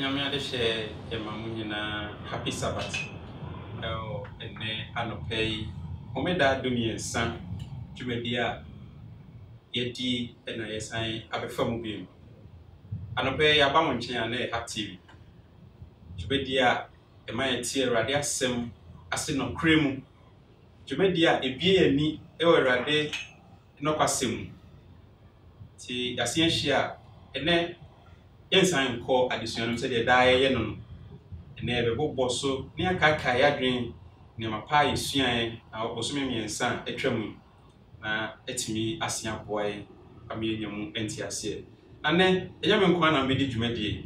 Nyame de share na happy Sabbath. Ene anopei homeda dumiensa dwumadia yedi na yesan abefamu biem. Anopei yaba mo nchen na active. Dwumadia ema yetie Awurade asem ase no kremu. Dwumadia ebie ani Awurade no kwasem. Ti yase ahia ene yensan ko adesuanum se de dae ye no ene bebo so ne akaka yadwen ne mapa yesuan na oboso miensa atwam na etimi asia boy amienyam entiase na ne enyame nko na medi dwumadie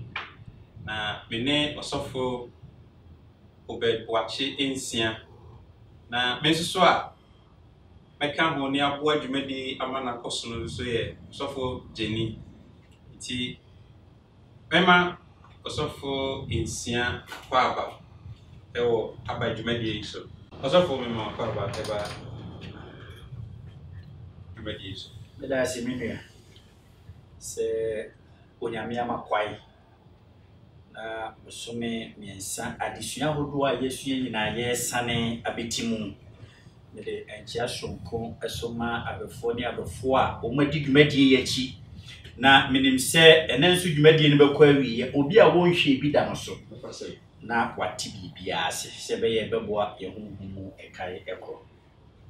na mene osofo obed wache ensia na mensuso a meka ho ne aboa dwumadie amana koso no so ye osofo Jenny ti Mema osofo ensia kwaba ewo aba dwumadie so osofo mema kwaba eba dwumadie so meda seminua se onyame amakwai na musome miensa adesua hodo a yesua nyina yesane abetimu mede enchia sonko esoma abefo ne abefo a omadi dwumadie yachi na minim se enenso dwumadie ne bekwa wi obi a wonhwe bi da no so na wati bibia ase se be ye beboa ye honhom ekai ekro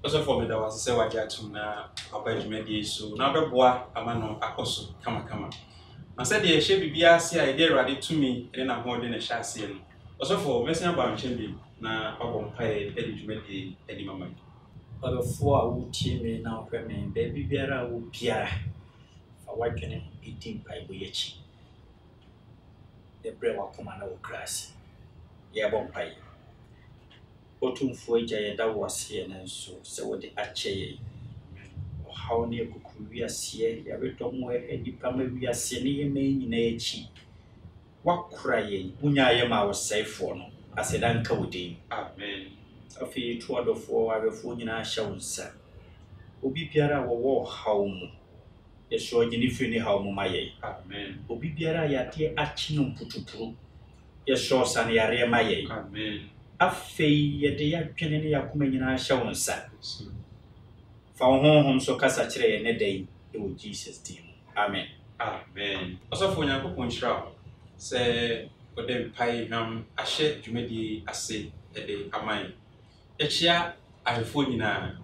osofo meda wase se waje atum na aba dwumadie so na beboa amano akoso kama na se de hye bibia ase a ide Awurade tumi ene na ho de ne hye ase no osofo mesia ba nchen bi na obompae edi dwumadie edi mama abefo a wutie me na ohwe me be bibiara wo biara wadwene edim paibo yachi ebre wakoma na okrasi ye bompai otumfo agya ye da wase na nso se wode acheye hawo ne ekukuru wiase ya bedomo edipa ma wiase ne ye nyina yachi wakura ye bunya ye ma wosefo no aseda nka wodi amen afi tuadofo abefo nyina hyawunsa obi biara wo hawo mu Yesho jini fini hawo maye amen obi biara yate achi no mputupuru yesho san yare maye amen afei yede yadwene ne yakoma nyina hye wonsa fa honhom so kasa kire ye ne dai e wo Jesus team amen amen osofo nyankopon hira se odem pai nam ahye dwumadie ase ede aman echia ahefo nyina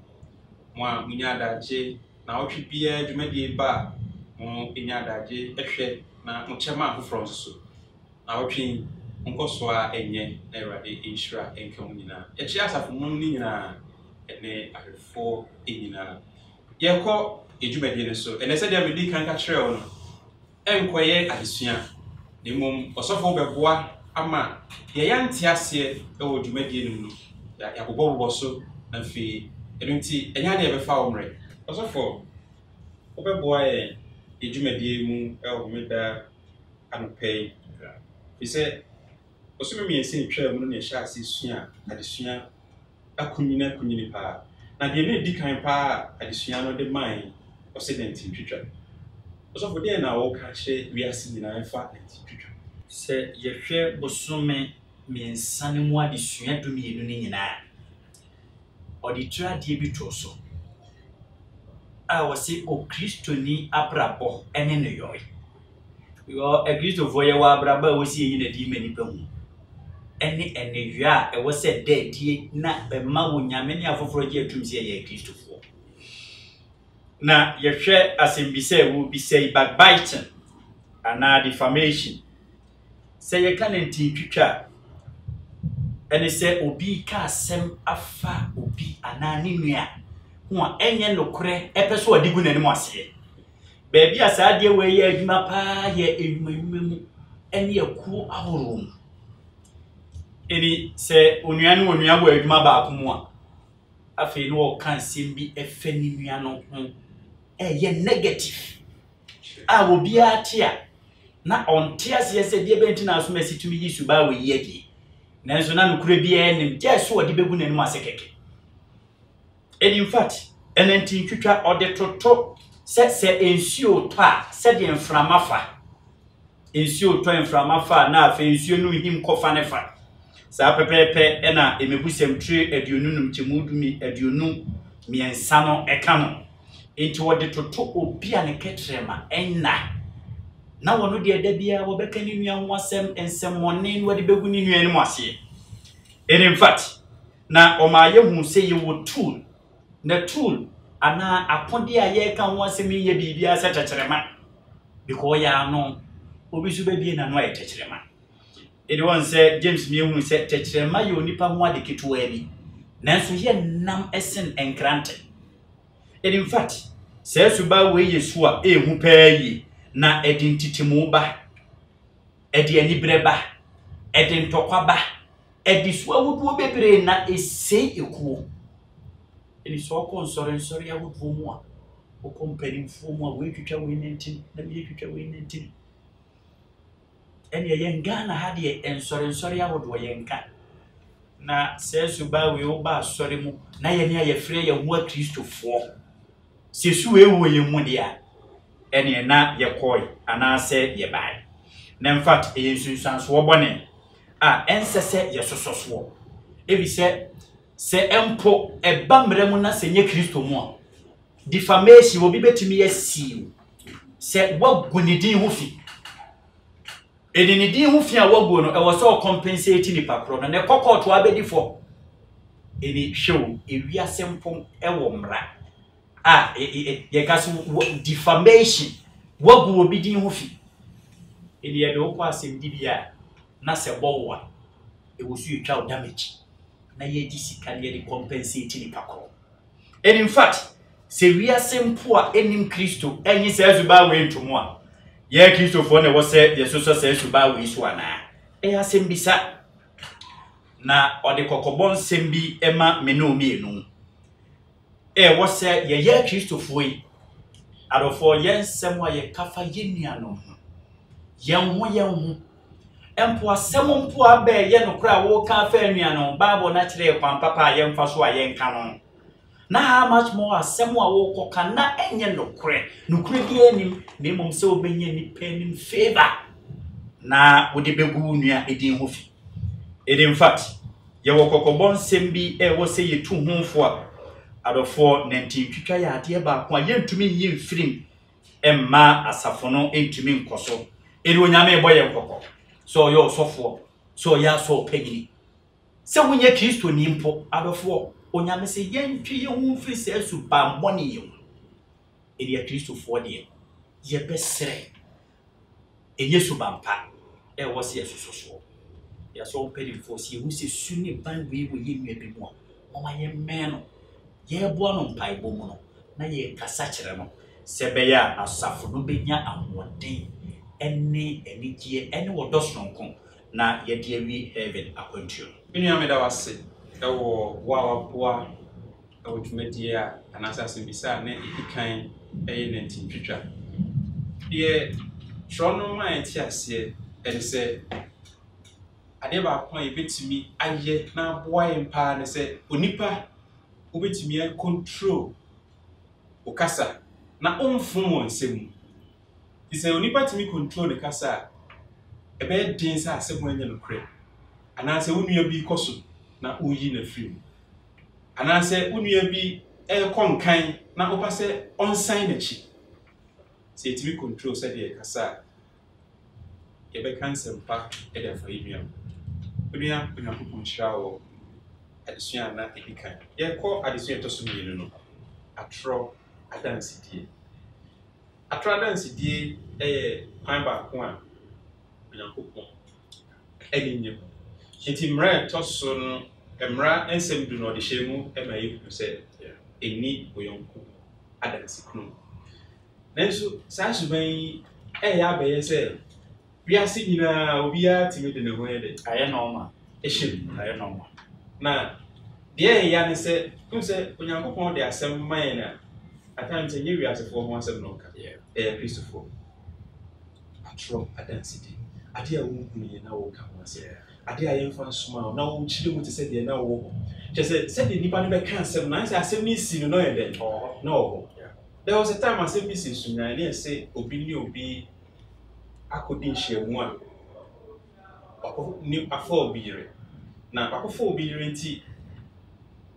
mo munya daje na otwe bia dwumadie ba mo enya daje ehwe na mo chema afoforo so na otwe nkoso a enye na Awurade enhira enkamu nyina echi asafo mu ni nyina ene ahefo enyina yekọ edwumadie ne so ene se dia medi kan ka kire wo no enkoye adesua nemom osofo beboa ama ye yante ase ewo dwumadie no ya bobo so na fi enunti enya na ebefa omre osofo obeboa ye edwumadie mu homeda anopei ise osumi miense ntwa mu no ne hya ase sua adesua akunyini pa na de ne di kan pa adesua no de man occident ntwitwa osofo de na wo ka hye wiase nyina efa ntwitwa se yehwe bosome miensa ne mu adesua dumienu ne nyina auditora de bi to so a wose o kristoni abrabo ene no yoy yo e kristo voye wa abraba wosi yin na di mani pa mu ene enewia e wose dadie na be ma wonyame ne afoforo je atumsi ye kristo fo na yehwe asembise wo bi say backbiting and defamation say ye kan nti twitwa ene se obi ka asem afa obi anani nua ho enye nokore epeso odigu nanim ase baabi asade we ye adwuma pa ye edwuma mu ene yaku ahorom eni se onua bo adwuma ba akomu a afi no o kan sem bi efa ni nua no ho ye negative a obi atia na onte ase se de benti na aso masitumi yisu ba we yedi nanso na nokure bia enim je so odi begu nanim ase keke and in fact enenti twitwa ode toto se ensuo to a se de mframafa Ensio twan frama fa na afa ensio no him kofa ne fa. Saa pepepe e na emebusem tre aduonum chemudumi aduonum miensa no eka no. Enti wode toto obi a ne ketrema enna. Na wono de da bia wo beka ni nua ho asem ensemmone no wode begu ni nua ni mo ase. In fact, na omaye hu se ye wo tool. Na tool ana akonde a ye ka ho asem ye bibia se tekyerema. Because ya no obi su be bie na no aye tekyerema. Anyone say James Miemu say tekyerema ye onipa ho ade ketewa bi. Nanso ye nam esen enkrante. In fact, say suba we yesu a ehu paayi na edintitimu ba. Edi anibre ba. Edi ntokwa ba. Edi so awudu bebre na esei ekuo. Eni so ko nsori awudu mu a. O company fu mu a we twitwa we nentin na me twitwa we nentin. Eni ye ngana ha de ensori awudu ye nka. Na say suba we oba asori mu na ye ne ayefre ye ho a Kristofo. Sesu ewo ye mu dia ene na ye koi anase ye bai na in fact e sunsanso obone a ensese ye sososo ebi se empo eba mremu na se nye Kristo mu a defamation obi betimi ye siu se wagunidin ho fi edinidin ho fi a wagu no e wo so compensate ni pakro no ne kokoto abedifo eni hwew ewiase mpom ewo mra ye kaso defamation wagu obi din ho fi eli ye de okwa asem dibia na se bowa e wo su etwa damage na ye di sika ye de compensate ni pakro and in fact se wi asempo a enim Kristo enyi se azuba we ntomo a ye Kristofo na wo se ye so se azuba we so ana e asem bisa na ode kokobon sem bi ema me no mienu wo se ye Kristofo yi adofo yensem a ye kafa yenuanom yenho empo asem mpo abe ye nokra wo ka fa anuanom Bible na kire kwan papa yemfa so a yenka no na how much more asem a wo koka na enye nokre bi enim na mom se obenye ni penim favor na wo de begu nua edin ho fi in fact ye wo kokobon sem bi wo se ye tu honfo a adofo nenti twitwa ya ade ba ko yentumi nyi mfirim emma asafo no entumi nkoso eri onyame boye nkoko so yo sofo so ya so pegini se wunye Kristo ni mpo adofo onyame se yentwi ye hu mfiri se su ba mboni ye eri ya Kristo fo de ye besere Yesu bampa wo se yesusoso ya so pedi fo se hu se suni banwe wo ye nwa bi mu mama ye meno ye boa no mpai bomu no na ye kasa kire no sebeya asafo no benya ahoden ene enigye ene wodosonko na ye de awi heaven akwantuo Binu ameda wase ewo wa ewo tumedie a anasa simbisa na ikan nentin twitwa ye trono ma enti ase ene se ade ba kwa ebetimi aye na boa yempa ne se onipa obetimi control okasa na onfum wonsem ise onipa timi control ne kasa ebe din sa asem anya no kre anase unua bi koso na oyi na film anase unua bi konkan na opase onsan na chi se timi control se de kasa ebe cancel pa e de fa imia unua kunakupon shawo adesua na edikan ye ko adesua to so mienu no atro adansidie kwan ba ko a kunakupon eninye enti mra to so no emra ensem du no de hyemu e ma yiku se eni oyonko adansikunu nenso sa suban ya abaye se wiase nyina obia timi de ne ho ede aye normal aye normal na de ya ne se kunse onyankopon de asem man na atante nye wiase fo ho asem no ka Kristofo atro adansidi ade a wo hunu na wo ka ho asem ade a yemfa nsoma na wo chire mu te se de na wo se de nipa ne be ka asem na se asem ni si no ye den no there was a time asem bi si sunya na say obi ni obi akodi nhyiamu a ni afọ obire na akofo obire nti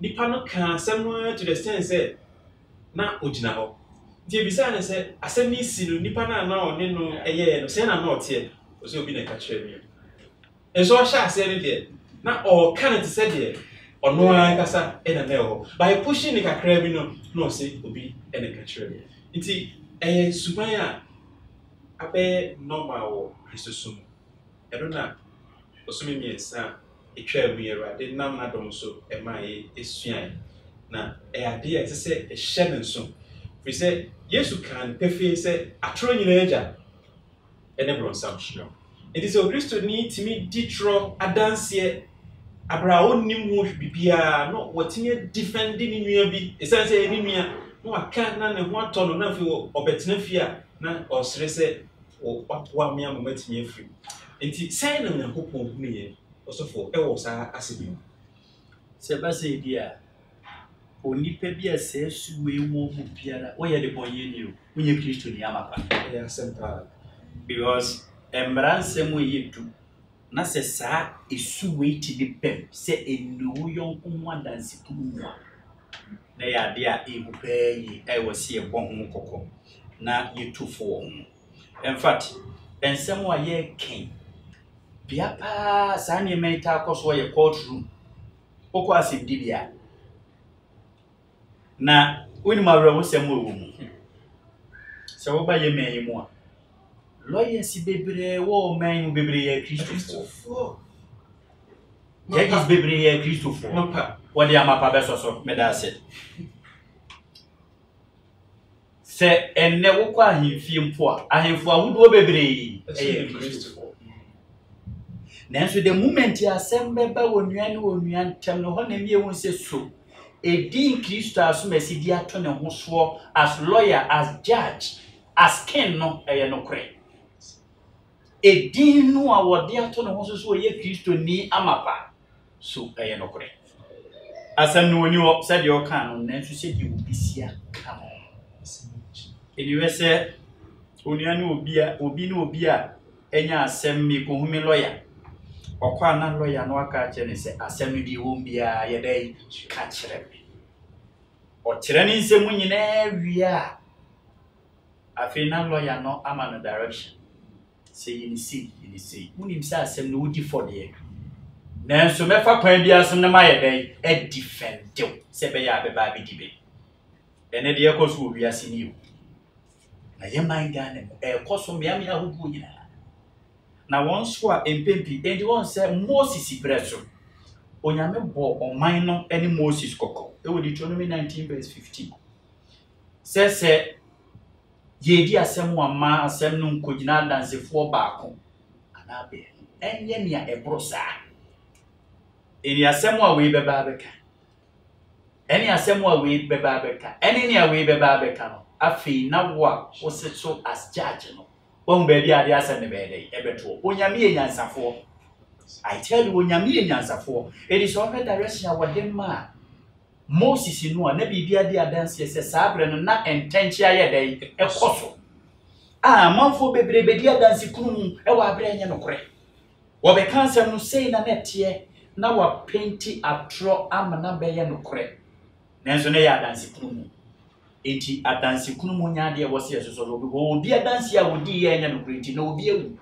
nipa no kan asɛm no to the sense say na ogina hɔ nti ebisa ne sɛ asɛm ni si no nipa na na ɔne no ɛyɛ no sɛ na na ɔte o sɛ obi na ka kyerɛ mi enso ɔhyɛ asɛ ne deɛ na ɔka ne te sɛ deɛ ɔno ara kasa ɛna na ɛwɔ by pushing ne kakra bi no na ɔsɛ obi ɛna ka kyerɛ mi nti ɛyɛ suban a abɛ normal wɔ Kristosom ɛdo na osumi miɛnsa etwa mu Awurade nam na dɔm so ɛma yɛ esua na ɛyade a ɛsɛ sɛ ɛhyɛ ne nso fi sɛ Yesu kan pɛfɛ sɛ atoro nyinaa agya ɛne brɔnsam hyerɛ nti sɛ Kristo ni timi di trɔ adanseɛ abra onnim ho bibia no wɔtimi defend ne nua bi ɛsɛ sɛ ne nua no waka na ne ho atɔ no na fi ɔbɛtena fi a na ɔsrɛ sɛ wɔapoa me amama timi afiri nti sɛn na Nyankopɔn hu yɛ ɔsɔfo ɛwɔ saa asebi sɛ ba sɛ di a onipa bi a sɛ suwe wo mu biara woyɛ de bɔnyɛ ni o wonyɛ Kristo ni amapa ɛyɛ asɛm paa because embranse mu yetu na sɛ saa esuwe ti de pem sɛ enuwo yɔnko mu adansi kumu na yɛ ade a ehupɛ yi ɛwɔ sɛ ɛbɔ ho kɔkɔ na yɛtufo wɔn in fact ensɛm a yɛ ken bia pa saa nneɛma yi ta akɔ so yɛ courtroom okɔ asɛmdi bia na wonim awura wo sɛm wɔ mu sɛ wo ba yɛ man yi mu a lawyers bebree wo man mu bebree yɛ Kristofo judges bebree yɛ Kristofo wɔde amapa bɛsɔ so meda ase sɛ enne wo kɔ ahemfie mpo a ahemfo ahodoɔ bebree ɛyɛ Kristofo nanso the moment asɛm bɛba wɔ nua ne wɔ nua ntam no hɔ na mie wo sɛ so edin Kristo asomasi di ato ne ho so as lawyer as judge as king no ɛyɛ no korɛ edin no a wɔde ato ne ho so ɔyɛ Kristo ni amapa so ɛyɛ no korɛ asɛm no woni hɔ sɛ deɛ ɔka no nanso sɛ deɛ obi sia ka no eniwe sɛ onua ne obi ne obi a ɛnya asɛm mi ko humi lawyer okwa na lawyer no aka kyerɛ ne sɛ asɛm no di wɔ bia yɛ dai ka kyerɛ me o kyerɛ ne nsɛm nyinaa wia afei na lawyer no ama no direction sɛ yinisi munim sɛ asɛm no wodi for de nanso mɛfa kwan bi asɛm na ma yɛ dai e defendew sɛ bɛ yɛ abɛba bi dibe ene de ɛkɔ so wia sini o na yɛ man Ghana ɛkɔ so me amia hobu nyinaa na wɔn so a empempi endi wɔn sɛ Moses breso onyame bɔ ɔman no ɛne Moses kɔkɔ ɛwɔ Deuteronomy 19 verse 15 sɛ yedi asɛm wa ma asɛm no nkogina dansefoɔ baako anabe ɛnyɛ nea ɛboro saa ɛni asɛm a wei bɛba bɛka ɛni asɛm a wei bɛba bɛka ɛni nea wei bɛba bɛka no afei na wo a wɔsɛ so as judge no wɔn baabi ade asɛm ne bɛɛdɛ ɛbɛto onyame yɛ nyansafoɔ I tell you onyame yɛ nyansafoɔ edi sɛ ɔbɛ direction a wɔde ma Moses no a na biribi ade adanse sɛ saa brɛ no na ɛntɛnkyia yɛ dɛ ɛkɔ so manfo bebree bedi adanse kunu ɛwɔ abrɛ nyɛ no korɛ wɔbɛka asɛm no sei na neteɛ na wa painti atro amana bɛyɛ no korɛ nanso ne yɛ adanse kunu enti adanse kunu mu nya de wɔse ɛsoso obi adanse a wodi yɛ nya no korɛ enti na obi awu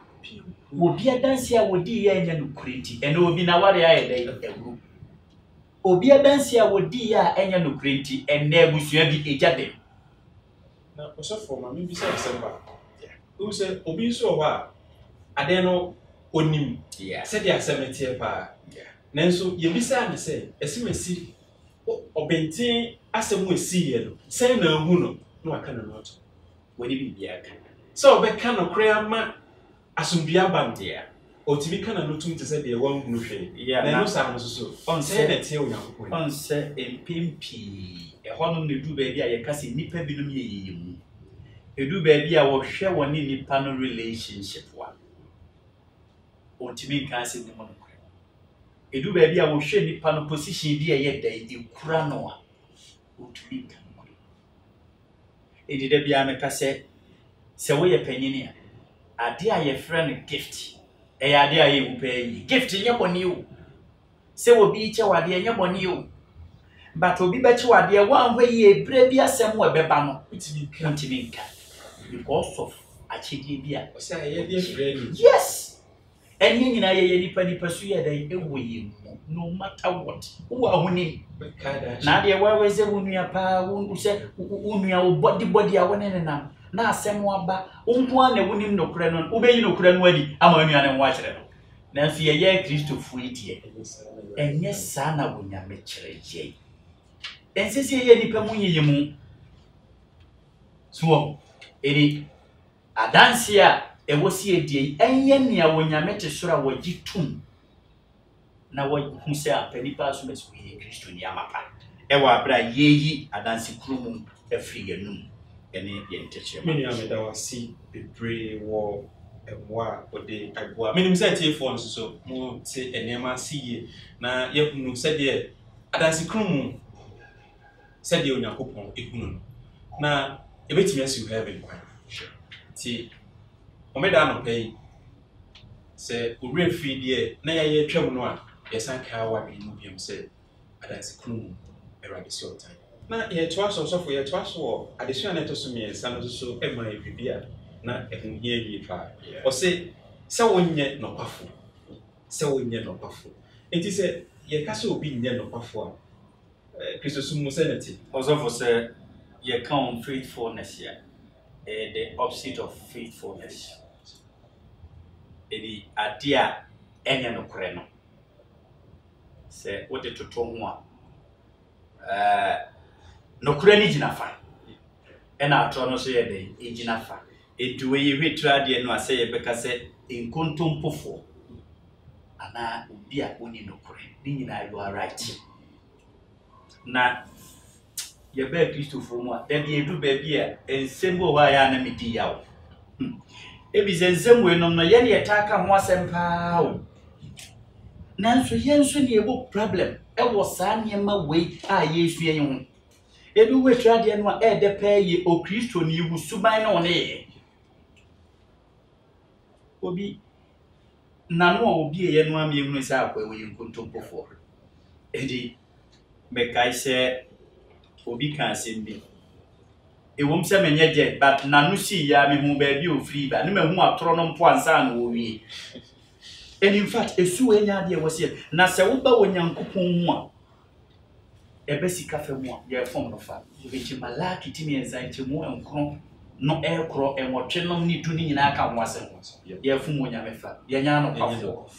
obi adanse a wodi yɛ nya no korɛ enti ɛna obi na ware ayɛ dɛ ɛwuru obi adanse a wodi yɛ a enya no korɛ enti ɛna abusua bi egyade na osofo ma mi bi sɛ asɛm ba o sɛ obi nso wɔ hɔ a ade no onim sɛ de asɛm tie pa nanso ye bisa ne sɛ esimesi obenten asɛm wo esi yɛ no sɛ na ahu no na waka na no to wani bi bia ka sɛ obɛka no korɛ ama asombia bandia otimi kana no tum te sɛ de wɔn hunu hwɛ na no sa no so on sɛ na tie Onyankopɔn on sɛ empempi ɛhɔ no ne du baabi a yɛka sɛ nipa bi no yɛ mu edu baabi a wɔhwɛ wɔ ne nipa no relationship wa otimi kan sɛ ne mo no edu baabi a wɔhwɛ nipa no position bi a yɛ dai ekura no a otimi kan no edida bia meka sɛ woyɛ panyini ade a ye friend gift e ade a ye wupa yi gift nye boni o se obi che wade nye boni o but obi be che wade wan hwe yi ebre bi asem we beba no ntimi nka because of achidi bi a say ye dey friend yes enyi nyina ye nipa so ye dai ewo yi no matter what wo ahuni na de wa ze wunua pa wo se wunua wo body a wone nenam na asem aba unko na wunim nokure no ubeyi nokure no adi ama nua ne ho akere no na nso ye Kristofo itie enye sa na wonya mekere je ensese ye nipa mu yiyimu so eri adanse a ewosi edie enye nea wonya metesoro a wagitum na hu se apanipa so mesu ye Kristo ni amapa ewa abra yeyi adanse krumu afri yanum ene ye ntechema meni ameda wasi bebre wo emwa ode agboa menim se tie phone so mo se enema siye na ye hunu se de adanse krumu se de Onyankopon ehunu na ebetimi asi heaven kwa ti omeda no pay se ure free de na ye twam no a yesan ka wa bi no biem se adanse krumu erade si otan na ye twaso sofo ye twaso adesua na etoso me san so ema ye bibia na ehun ye yi fa o se wonye no kwafo se wonye no kwafo enti se ye ka se obi nye no kwafo a Kristo sumu se neti osofo se ye count faithfulness here the opposite of faithfulness edi adia enye no kore no se what the toto ho a no kure ni ginafa ena atro no so ye dey eginafa eduwe ye hwetra de no ase ye beka se enkontompofo ana obi a oni no kure ni nyina you are right na ye be Kristofo mu a de edu ba bi a ensembo wa ya na medi yawo ebi zenzem we no ye ne yetaka ho asempa o nanso yenso ne ebo problem e wo sa niema we a Yesu ye ho ebi we trade no a e de pa ye o Kristo ni wu suban no ne obi nanu obi ye no am ye hunu sa akwa we nkontompofo edi mekai se obi kan sembi ewom se menye je but nanu si ya me hu ba bi ofri ba ne mehu atoro no mpo ansa na wo wie and in fact esu enya de wose na se wo ba Onyankopon hu a ebesika fa mu a ye fom no fa echi malaki timi ensanche mu enkro no ekro enwotwe no ni du ni nyina aka ho asem ye fom Onyame fa ye nya no kwafo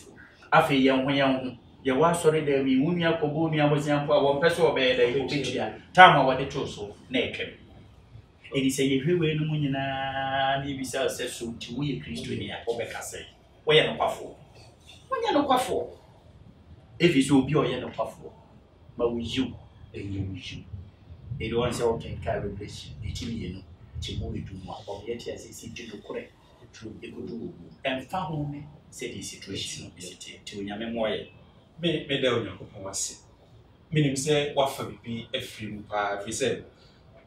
afi ye ho ye wa sori da mi wumi akobo mi aboziampo a wo pese obe da obetia tama wade toso na etwem eni se ye hwewe no mu nyina ni bisa se so ti wo ye Kristo ni a obeka se wo ye no kwafo wonya no kwafo evi so obi o ye no kwafo ma wo yiw eyi eri won se o ken ka revelation etimi ye no ti mo edu mu a o ye ti ase si ti no kore true ekodu emfa ho me se the situation no ti Onyame mo ye me da Onyankopon wase menim se wafa bibi afri mu pa fi se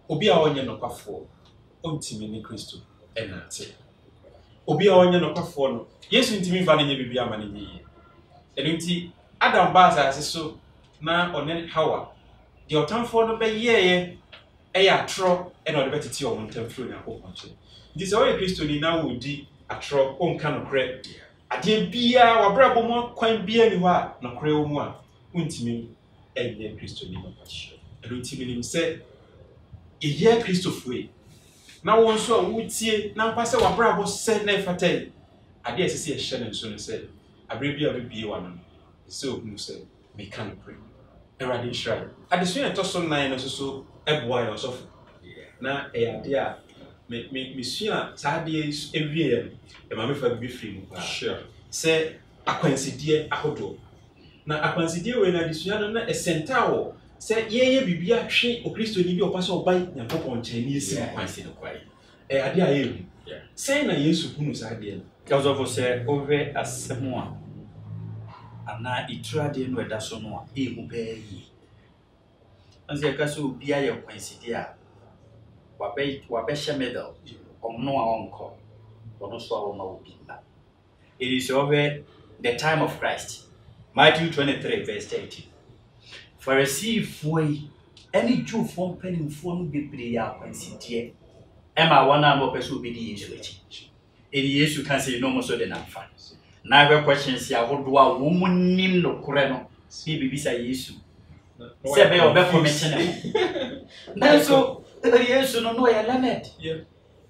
obi a onye no kwafo ontimi ni Kristo enate obi a onye no kwafo no Yesu ntimi fa ne bibi ama ne yi enti Adam ba asase so na one Hawa de otamfo no be yeye eya atro e na ode betiti o ntamfro Onyankopon che ndi se o Kristo ni na wodi atro o nka no kre ade bia wabrabo mo kwan bia ni ho a no kre wo mu a untimi enye Kristo ni mapachio enti nim se eye Kristofo e na won so a wutie na mpase wabrabo se na fatai ade esese ye hye ne so no se abre bia bibie wa no se ohunu se me kan pray erade shrai ade so ye toso nan no so eboa yo so na ade a me sua saade ewie e ma me fa bi free mu sure se akwansidie ahodo na akwansidie we na disua no na esentawo se yeye bibia hwe o Kristo ni bi o paso obai Nyankopon nchen ni esi kwansi no kwai ade a yehu se na Yesu hunu saade no because of se over asemu a ana itrade no eda so no a ehu ba yi anse ka so bia ye kwansidie a wabe shemedal omno a onko ɔno so a wɔma wo bi mba. It is over the time of Christ. Matthew 23 verse 13. Pharisee-foɔ yi ɛne Jewfoɔ mpanimfoɔ no bebree akwansideɛ ɛma wɔn a wɔpɛ sɛ obedi Yesu akyi. Ɛne Yesu ka sɛ no mo so de namfa. Na hwɛ questions ahodoɔ a wɔn mu nim nokorɛ no ne bibisa Yesu. Sɛ bɛyɛ ɔbɛkɔ mɛkyɛ ne ho. Nanso Yesu no ɔyɛ learned.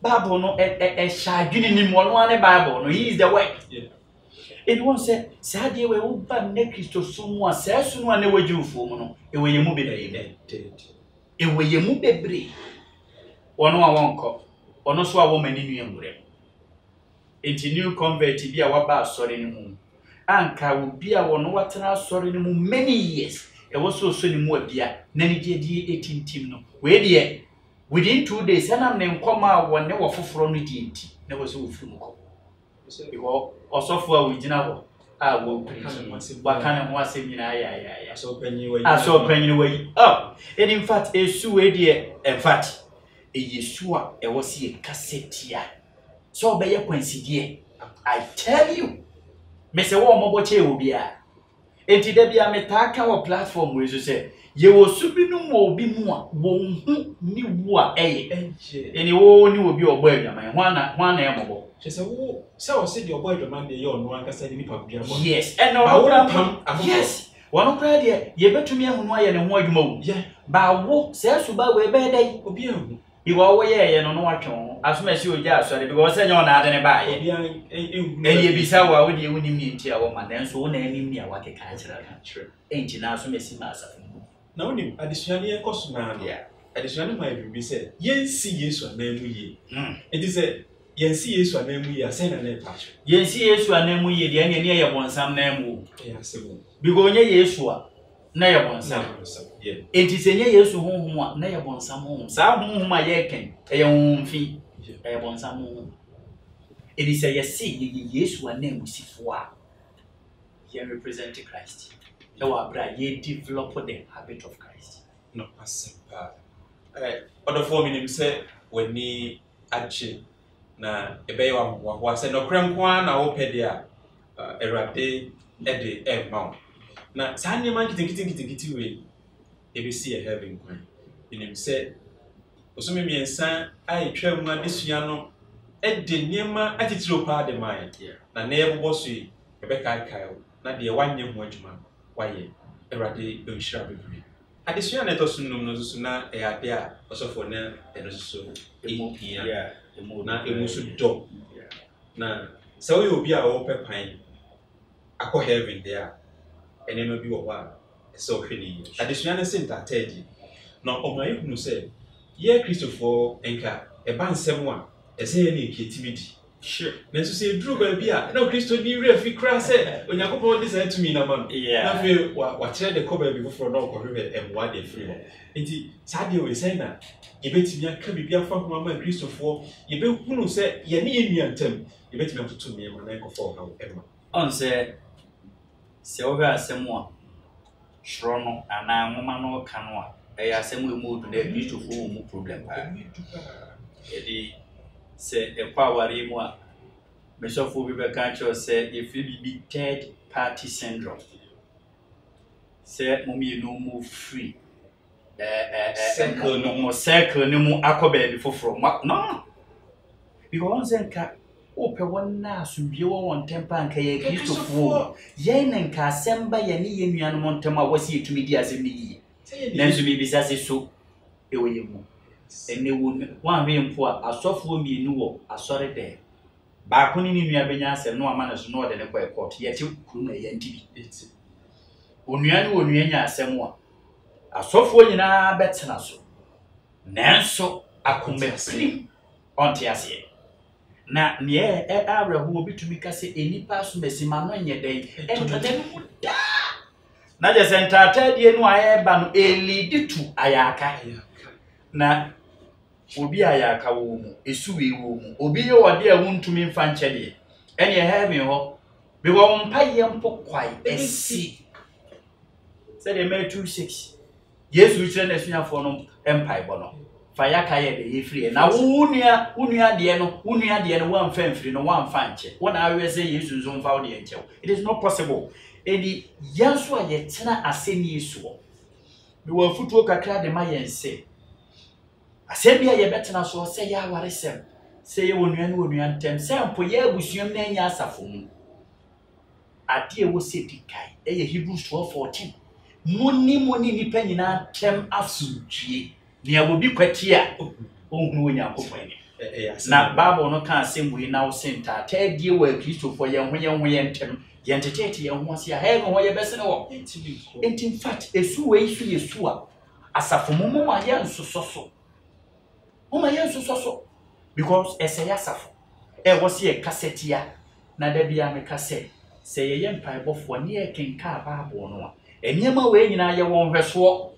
Bible no hyɛ adwene nim ɔno ane Bible no he is the word. Ɛne wɔn sɛ saa deɛ wɔ woba ne Kristo so mu a saa su no a ne wɔ Jewfoɔ mu no ɛwɔ yɛn mu bebree. Ɛwɔ yɛn mu bebree. Ɔno a wɔnkɔ ɔno so a wɔma ne nua nwura. Enti new convert bi a waba asɔre ne mu anka obi a wɔno watena asɔre ne mu many years ɛwɔ so so ne mu abia na ne die etintim no we deɛ within 2 days ɛnam ne nkɔma a wɔne wɔ foforo no die nti na wɔ so ofuru mu kɔ because ɔsɔfo a wɔgyina hɔ a wɔ preach waka ne ho asɛm nyinaa ya asɔ panyin wayi and in fact esu we deɛ in fact eyesu a ɛwɔ se kasetia so obeye kwansidie I tell you me se wo mo boche obi a enti da bia me ta ka wo platform we so se ye wo subi no mo obi mu a wo hu ni wo a eye eni wo ni obi obo adwaman ho na e mo bo se wo se o se de obo adwaman de ye ono ankasa ni nipa bia mo yes and no yes wono kra de ye betumi ahunu aye ne ho adwuma wo ba wo se suba we be dai obi ahu Iwa wo ye no watwe asoma si oja asore because enya ona ade ne ba ye bisa wa wo de woni mi nti a wo ma nanso wo na anim ni a wakeka akira enti na asoma si ma asafo na woni adesuane e koso na ya adesuane ma bi se yensi Yesu anamu ye enti se yensi Yesu anamu ye ase na na pa yensi Yesu anamu ye de ene ye bonsam na mu ya sebo because onye Yesu a na ye bonsam enti se nye Yesu honhom a na ye bonsam honhom sa honhom a ye ken e ye honfi e ye bonsam honhom edi se ye si ye Yesu anamu sifo a ye represent Christ e wa bra ye develop the habit of Christ no asepa other form nim say wani ache na ebe wa se no kranko na wo pede a erade ede e ma na saa nneɛma kitikiti we ebesi heaven kwan nim sɛ osome miensa ai twa mu adesua no ede nneɛma atitiro pa de man na na yɛbobɔ so yi ebɛka kai na de wanye ho adwuma waye erade enhyira bebre adesua na ɛtɔ so num no so na ɛyade a ɔsɔfo na ɛno so ehia na emu so dɔ na sɛ wo obi a wo pɛ pan akɔ heaven there enema bi wo wa so hwene adesua na senta tadi na omayi hunu se ye Christopher enka eba nsem a ese ye na ekitimidi sure na so se duru ba bi a na Christo ni refi kra se onyakopo de say to me na man na fe wa kire de ko ba bi foforo na okohwe emwa de free ho enti sade we say na yebetimi aka bibia fa ho ma Christopher yebehunu se ye ne ye nuantem yebetimi atoto me ma na ekofo ha ema on se oga asemo shro no ana nwoma no ka no a eya asemo emu odu na Christopher mu problem pa edi se ekwa wari mu a mesofo bi be kan cho se if be third party syndrome se mumie no mu free circle no mu akoba bi foforo no because nka ope wonna asubie won tempa nka ye Christopher ye nka asemba ye ne ye nuanom ntem a wasi etumi di asem ni nanso bi bisa se so ewe mu ene won hwe mpo a asofo mienu wo asore de ba ko ni nua benya asem no ama na so no de ne kwa court ye ti kuru na ye ntibi onua ni onua nya asem a asofo nyina betena so nanso akomepli onte ase na ne abrahu obitumi ka se enipa so mesima no nye den entode mu da na je se ntata die no ayeba no elidi tu ayaka na obi ayaka wo mu esuwe wo mu obi ye wode a wuntumi mfa nche de ene heaven ho be wo mpaye mpo kwai esi se de me 26 Yesu kire na sunyafo no empire bo no fire kaya de free na unia de no one fan free no one fan che when I will say yesu zo mfa de enche it is not possible edi yanso a ye tena aseni yesu me wa futuo kakra de ma yense asebia ye betena so se ya waresem se ye wonua ntem se mpo ye abusuam na nya asafo mu ade e wo sedi kai e ye Hebrews 12:14 muni nipa nyina tem asudwie ni abobi kwati a ohunu onyankopon ni na Bible no kan asem wi na wo senta tadie wa Kristofo ye ho ye ntem ye ntetete ye ho ase a he ho ye bese ne wo in fact esu we isu yesu a asafo mumu ma ye nsososo Uma yensu soso because ese yasafo wo se ye kasetia na da bia me kase se ye mpaibofo ne ye kenka Bible no a eniema we nyina ye won hweso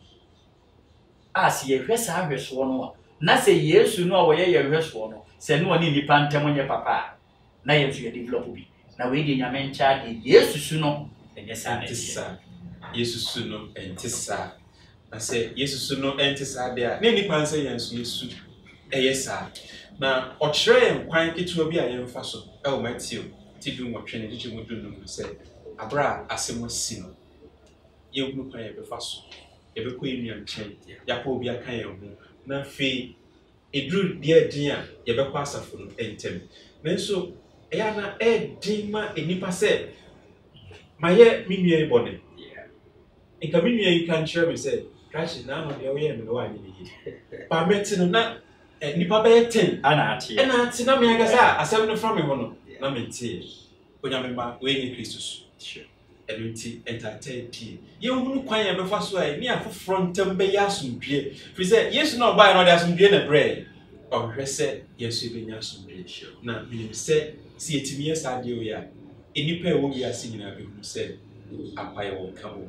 as ye hwesa hweso no a na se Yesu no a wo ye hweso no se no ni nipa ntem nye papa na ye nso ye develop bi na we di nyame ncha de Yesu su no enye sa na Yesu su no entisa na se Yesu su no entisa de a ne nipa nse yensu Yesu eyesa na ochire nkwan ketewa bi a yemfa so e o Matthew ti du nwotwe ne giche mudu no se abra asemo si no ye hunu kwan ye be fa so ye be ko enu nchen ya pa obi aka ye ho na fe edru de din a ye be kwa asafo no entem menso eya na edin ma enipa se maye minua ibone eka minua you can share me say crash na no de o ye me no wa ni pa meti no na nipa be 10 ana ate na me agasa asem no from me ho no na me tie onyame ba we ni Christus elunti entertain ye hunu kwan ya befa so ai ni afoforo ntem be ya asundue fi say Yesu na oba no de asundue na bre o hwese Yesu be nya asundue na minim say si etimi esa de o ya enipa e wo wi ase nyina be hunu say apaye wo kabo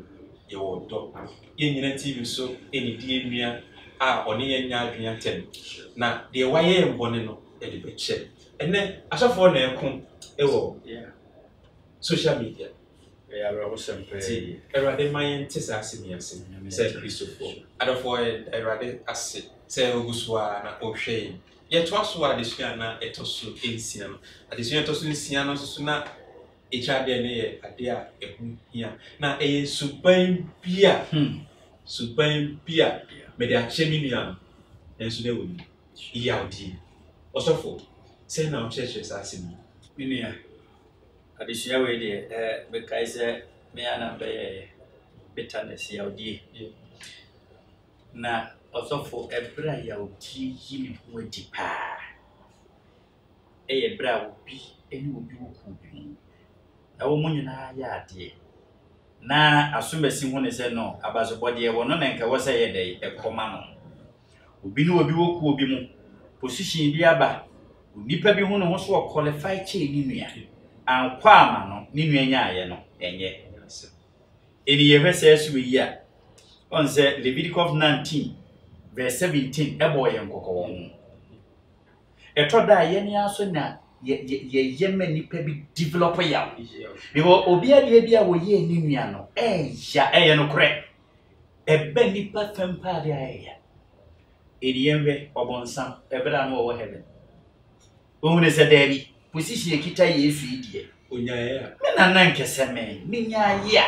ye wo do ye nyina TV so eni die nua a oni ye nya adwenya tem na de waye mbone no e de beche ene asafo na ekon e wo social media bro sempre erade mayen tisa asimiase say Christopher adofo erade ase say ogusua na ohwe ye to aso adesua na etoso ensia no adesua etoso ensia no so na echade ne ye ade a ehu hia na eye suban bia me de acheminian enso de woni iyaudi osofo say na church asimi minia adesua we de be kai se me ana be bitterness yaudi na osofo ebra yaudi yimi ho dipa ebra obi eni obi woku bi na wo munyina ya ade na asumesi ho ne se no abazobode ye wono na nka wo se ye de ekoma no obi no obi woku obi mu position bi aba nipa bi ho no ho so qualify che ni nua ankwa ama no ni nua nya ye no enye eni ye hwese asu yi a on se Leviticus 19 verse 17 ebo ye nkoko won etoda ye ni aso na ye yemme nipa bi develop ya because obi ade bia wo ye ni nua no eye no kre ebe nipa fampa ade aya eni yemwe obonsam ebra no wo heaven ohune se dabi position ekita Yesu idie onyaye a me na nkese me minyaye a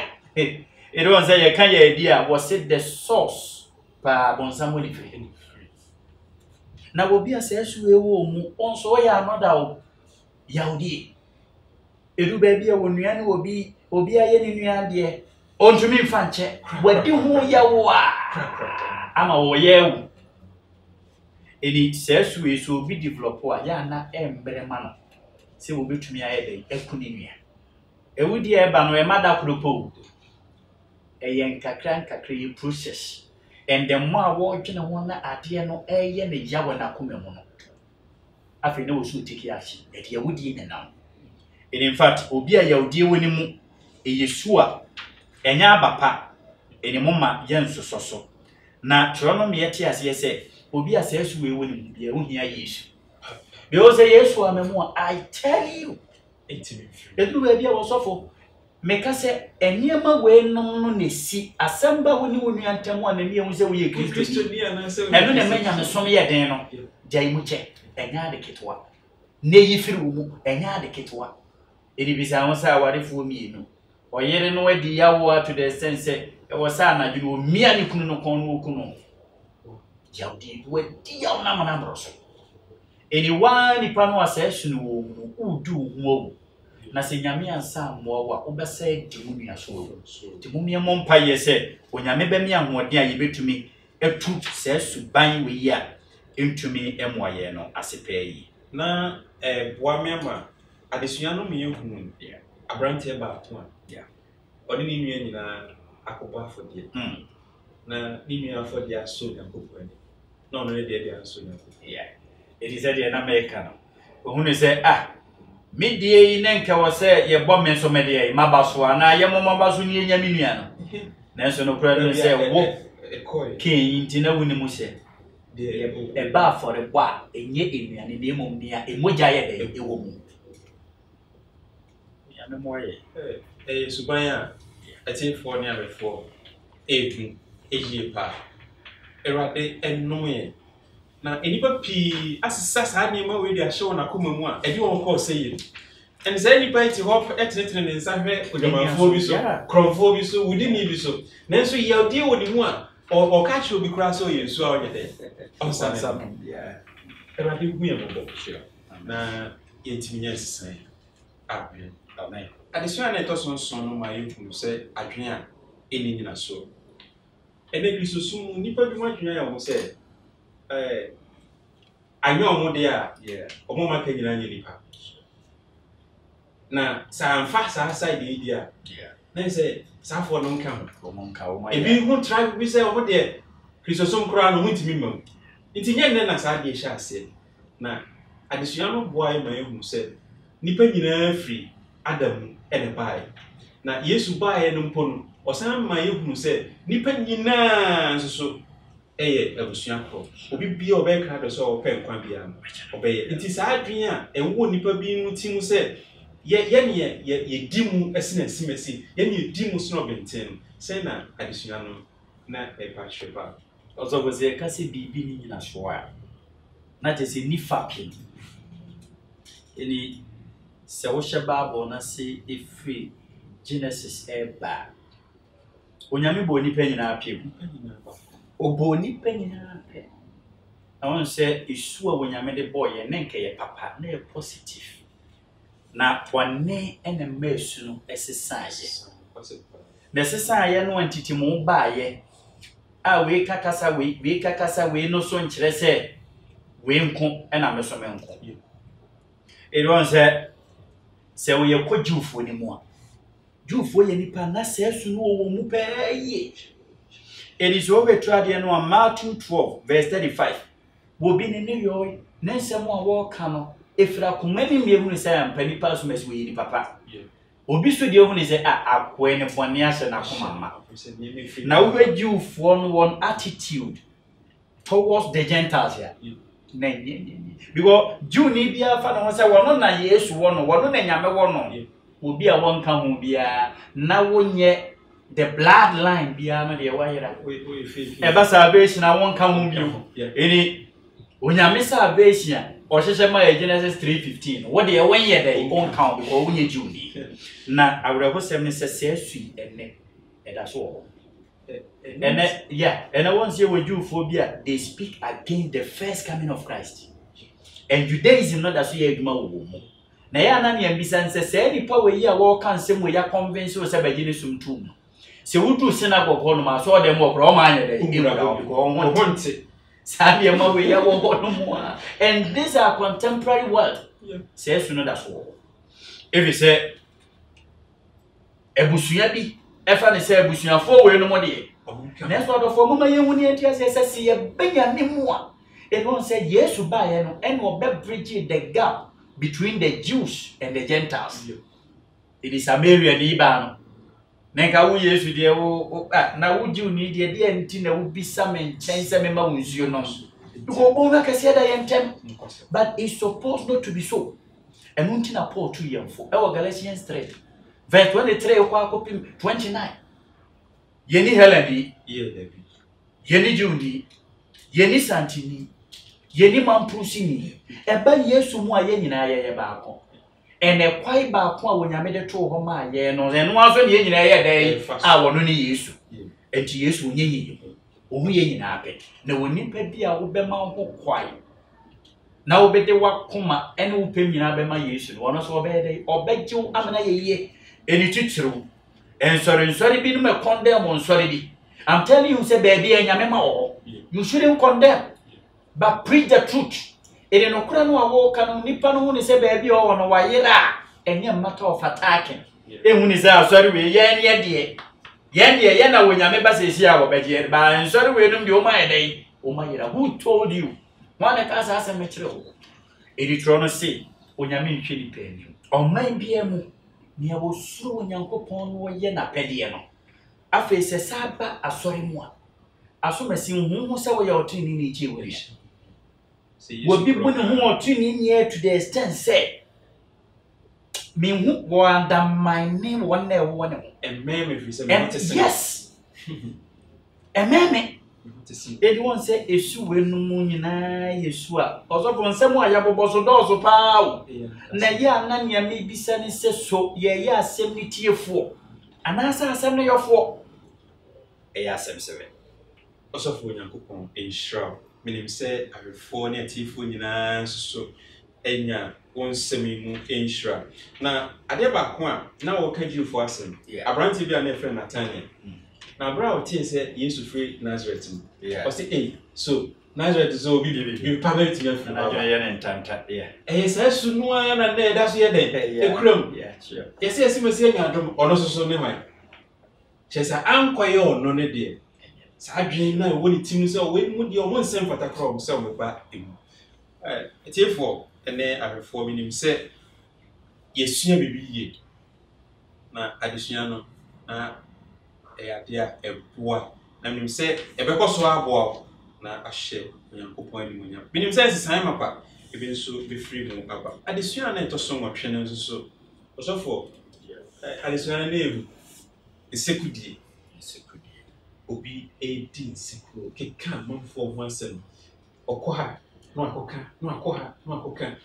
it was say can ye idea was it the source pa bonsam oli free na obi asesu ewo mu onso ya another yaudi edu ba bia wonua ne obi aye ne nua de ontumi mfa nche wadi ho yawo a ama wo yewu eni sesu eso obi develop a ya na embre ma no se wo betumi aye de ekuni nua ewudi e ba no e mada kropo eyen kakra ye process and the more wo dwene ho na ade no eye ne yawo na koma mu no afi na wo so tiki action e de ewudi ne na in fact obi a yawdi woni mu Yesu a enya abapa eni mu ma yensososo na trono me yete ase se obi a sesu we woni mu bia wo hia Yesu because Yesu amemu I tell you etimi edu we bia wo sofo meka se eniema we no ne si asamba woni wonu antam a na mi ehun se wo ye Kristo ni anase eno ne manya me som ye den no jai mu che enya de ketwa ne yi firi wo mu enya de ketwa eni bisa won sa awarefuo mienu oyere no adi yawo to the sense e wo sa na dwuno mia ne kunu no kon no kunu jawdi we di yawo na mana broso eni wa ni pano asesunu wo mu udu wo na se nyame ansa mmoa wa obesa di mu nua so ti mu mia mo mpa ye se onyame ba mi ahode a yebetumi etu se suban we yi a entumi emoaye no asepa yi na boa mema adesua no me ehunu abrante ba to odi ni nua nyina akoba afodie na ni nua afodie aso nyakopo ani na ono ne de aso nyakopo it is a na meka no ohunu se me die yi nenka wo se ye bɔ me so me de mabaso ana ye mo mabaso ni enya minua no nanso no kura no se wo kin ntina wuni mu se e ba for e bɔ enye enuane na emo mia emoja ye de ewo mu ya me moye suban a atifo ne abefo etu ejie pa erade enoye na enipa pi asisa saa ne ma we dia hye wona koma mu a edi won ko sey en say enipa ti hop etenetre ne nsa hwe odamafo bi so kromfo bi so wudi ni bi so nanso yewde woni mu a o ka chi obi kura so yesu a onye de on sam erade gu ye mo na yentimi nya sisa amen adesua na to son no ma yefunu se adwen a eni nyina so ene Kristo sum nipa bi ma adwen ya mo se anyo mo de a omo maka nyina nya nipa na sa amfa sa side yi a na se sa fo no nka omo nka o ma ebi hu try bi se omo de Kristo sum kura no ntimi mam nti nya nne na sa de hya ase na adesua no boa ma ehu se nipa nyina free Adam ene bai na Yesu bai no mpo no osan ma ehu se nipa nyina nso abusua kro obi bia obekra do so open kwan bia no obeye nti saa adwen a ewo nipa bi nu ti mu se ye di mu esina simesi ye ne di mu so no benten se na adesua no na pa hweba ozo go se ka se bibi ni nyina so a na je se ni fapin eni se wo hye Bible na se efri Genesis eba onyame bo nipa nyina apem obo nipa nyina apem na won se isu a wonyame de boye ne nke ye papa na ye positive na wane ene mesu no esesaaye na esesaaye no antiti mo baaye a we kakasa we no so nkyere se we nko ena meso me nko e don se we ye kojufo ni mu a jufo ye nipa na se esu no wo mu peye it is over trade no Matthew 12 verse 35 wo bi ne yoy na nsemo a wo ka no efira kuma bi me hu ne say ampani pa so mesi we ni papa obi so de hu ne say akwe ne bone ahye na koma ma na wo jufo no one attitude towards the Gentiles here because Jew ni bia fa no say wono na Yesu wono na nyame wono obi a won ka hu bia na wonye the bloodline bia no de wayera eba salvation a won ka hu bio eni onyame salvation o hyehyɛ ma Genesis 3:15 what de wonye de on ka because wonye Jew ni na awreko sem ne sese asui ene eda so and I say we Jew phobia they speak against the first coming of Christ and Judaism not as you aduma wo mu na ya na ne ambisa nse say nipa we yi a wo kan sem we ya convince we say bagine sumtum se wudu synagogue no ma so dem wo kro ma anya de ko honte sabi ma we ya wo no mu and these are contemporary world say so no that so if you say ebusua bi efa ne say ebusuafo we no mo de na so do for mama ye hu ne atia se ye benya ne mu a e don say Yesu ba ye no and obe bridge the gap between the Jews and the Gentiles. It is Samaria ni ba no. Nenka wo Yesu de wo na wo Jew ni de enti na wo bisa me nchen se me ma wonsuo no. Because bo na kase da yentem. But it's supposed not to be so. And unti na Paul 2 yemfo. E wo Galatians 3 verse 23 kwa kopim 29 yeni Heleni yeni Juni yeni Santini yeni Mampusini eba Yesu mu aye nyina ye baako ene kwai baako a wonyame de to ho ma ye no eno aso ne nyina ye dai a wono ne Yesu enti Yesu onyenyi ohu ye nyina ape na wonipa bi a wo bema ho kwai na wo bede wakoma ene wo pem nyina bema Yesu no wono so obede obegiw amana ye eni titru ensori bi no me condemn on sorry bi. I'm telling you say baby enyame ma wo you shouldn't condemn but preach the truth. Ere no kura no awo kanu nipa no hu ni say baby o no wayera enye matter of attacking ehun ni say sorry we ye ye na wonyame ba sesi a wo beje ba sorry we num de o ma yedai o ma yera. Who told you one ka sa asem kire wo edi tro no say onyame nhwe ni pani o man bia mu ni awo suru onyankopon no ye na pede no afa se saba asori mu a asomasi hu se wo ye otini ni chi wori wo bi bu ne hu otini ni to the extent say me hu wo undermine one na wo ne ememe fi se me tese yes ememe edi won say esu we no mu nyina yesu a osofo nsemu aya boboso dozo paa na ye anania me bisa ne se so ye asem ni tiefo anasa asem no yofo asem sewe osofo onyankopon enshira minim se awefo ne atifo nyina so enya wonsemi mu enshira na ade ba ko a na wo ka jiufo asem abranti bi a na friend Natania na bra o tie se Yesu free Nazareth o say so Nazareth so bi permanent me free na ye na ntanta say su no na na da so ye den ekram yes yes me say nyadom ono so ne hwan chesa ankoye ono ne de sa adwen na wo ni tim so we mu de o mo nsem fata kro so me ba emu etiefo ene afefo bi nim se yesua bibi ye na adesua no na ade a eboa na nim se ebekoso aboa na ahye Onyankopon ani munya binim se sisan mapa ebi nso be free mu aba adesua na etoso nwotwe ne nso so osofo adesua na ebu esekudie obi edin sekuro keka manfo ho asem okoha no akoka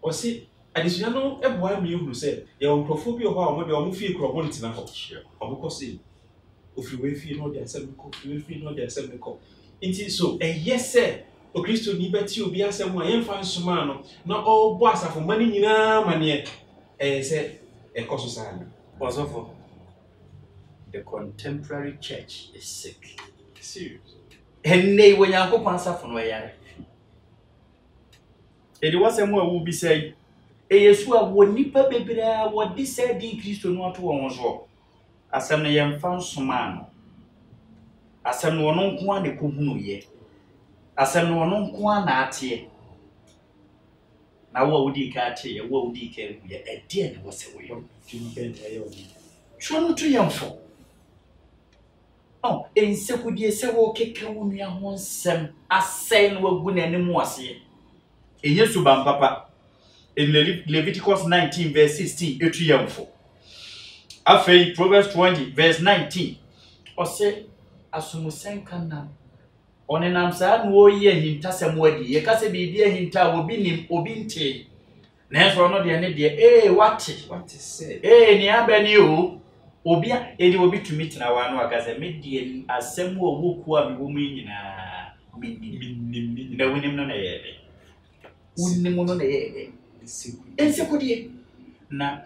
o si adesua no eboa mi ehunu se ye onkrofo bi ho a omo de omo fie kro ho ntina ho omo ko se ofiri we fie no de asem ko ofiri we fie no de asem ko inti so yese o Kristo ni beti obi asem a yemfa nsoma no na obo asafo mani nyina mane se ekoso sana osofo. The contemporary church is sick. Serious. And they when you go answer for no yare. It was a more will be say, Yesu a wonipa bebra what this said in Christo no to won so. Asem na yem fan soma no. Asem no no nko an ko hunu ye. Asem no no nko an na ate. Na wo wudi ka ate ye wo wudi ka ye e de na wo se wo yo. Jimi ben ya yo. Twa no to yem fo. Oh, ensekudie se wo keka wo nua ho nsem asai no wagu n'anim ase. Yesu bampapa in Leviticus 19 verse 16 etu yamfo. Afei Proverbs 20 verse 19 ose asumusen kana onenam sa no ye hinta sem wadi ye kase bibia hinta obi nim obi nte na enso no de ne de what say ni abani o obia edi obi tumi tena wa no akaze medie asem wo woku a me wo mu nyina minnim na wonim no na yede wonim no na yede ensekudie na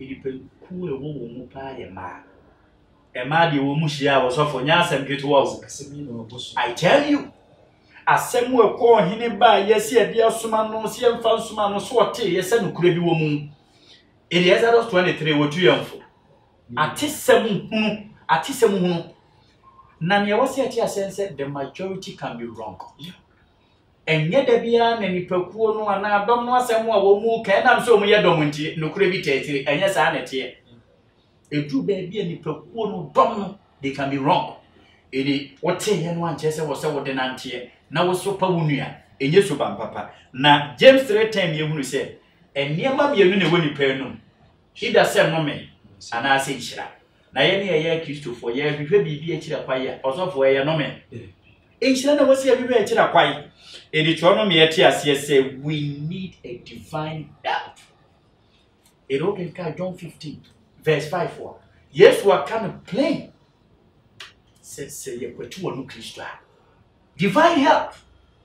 edi pe ku e wo mu pa ye ma e ma de wo mu hia wo sofo nya asem keto wo I tell you asem wo ko hene ba yesi e bia soma no se emfa soma no so ote yesi no kura bi wo mu Exodus 23 wo tu yamfo atisem hunu na me wose ati asense the majority can be wrong. Enye da bia na nipakuo no ana dom no asem a wo mu kan nam so mu ye dom nti no kure bi tete enye sa na te edu ba bia nipakuo no dom no they can be wrong. Edi wote ye no anche se wo se wo de nante na wo so pa wunua enye so bampapa na James 3:10 ye hunu se eniema mienu ne woni pa enum ida se no me ana ase nhyira na ye ne ye Kristofo ye hwehwe bibi akira kwaye osofo ye no me nhyira na wasi bibi akira kwaye edi tro no me yete ase say we need a divine help. It okay John 15 verse 5 yes we are kind of plain say ye kwatu wonu Kristo divine help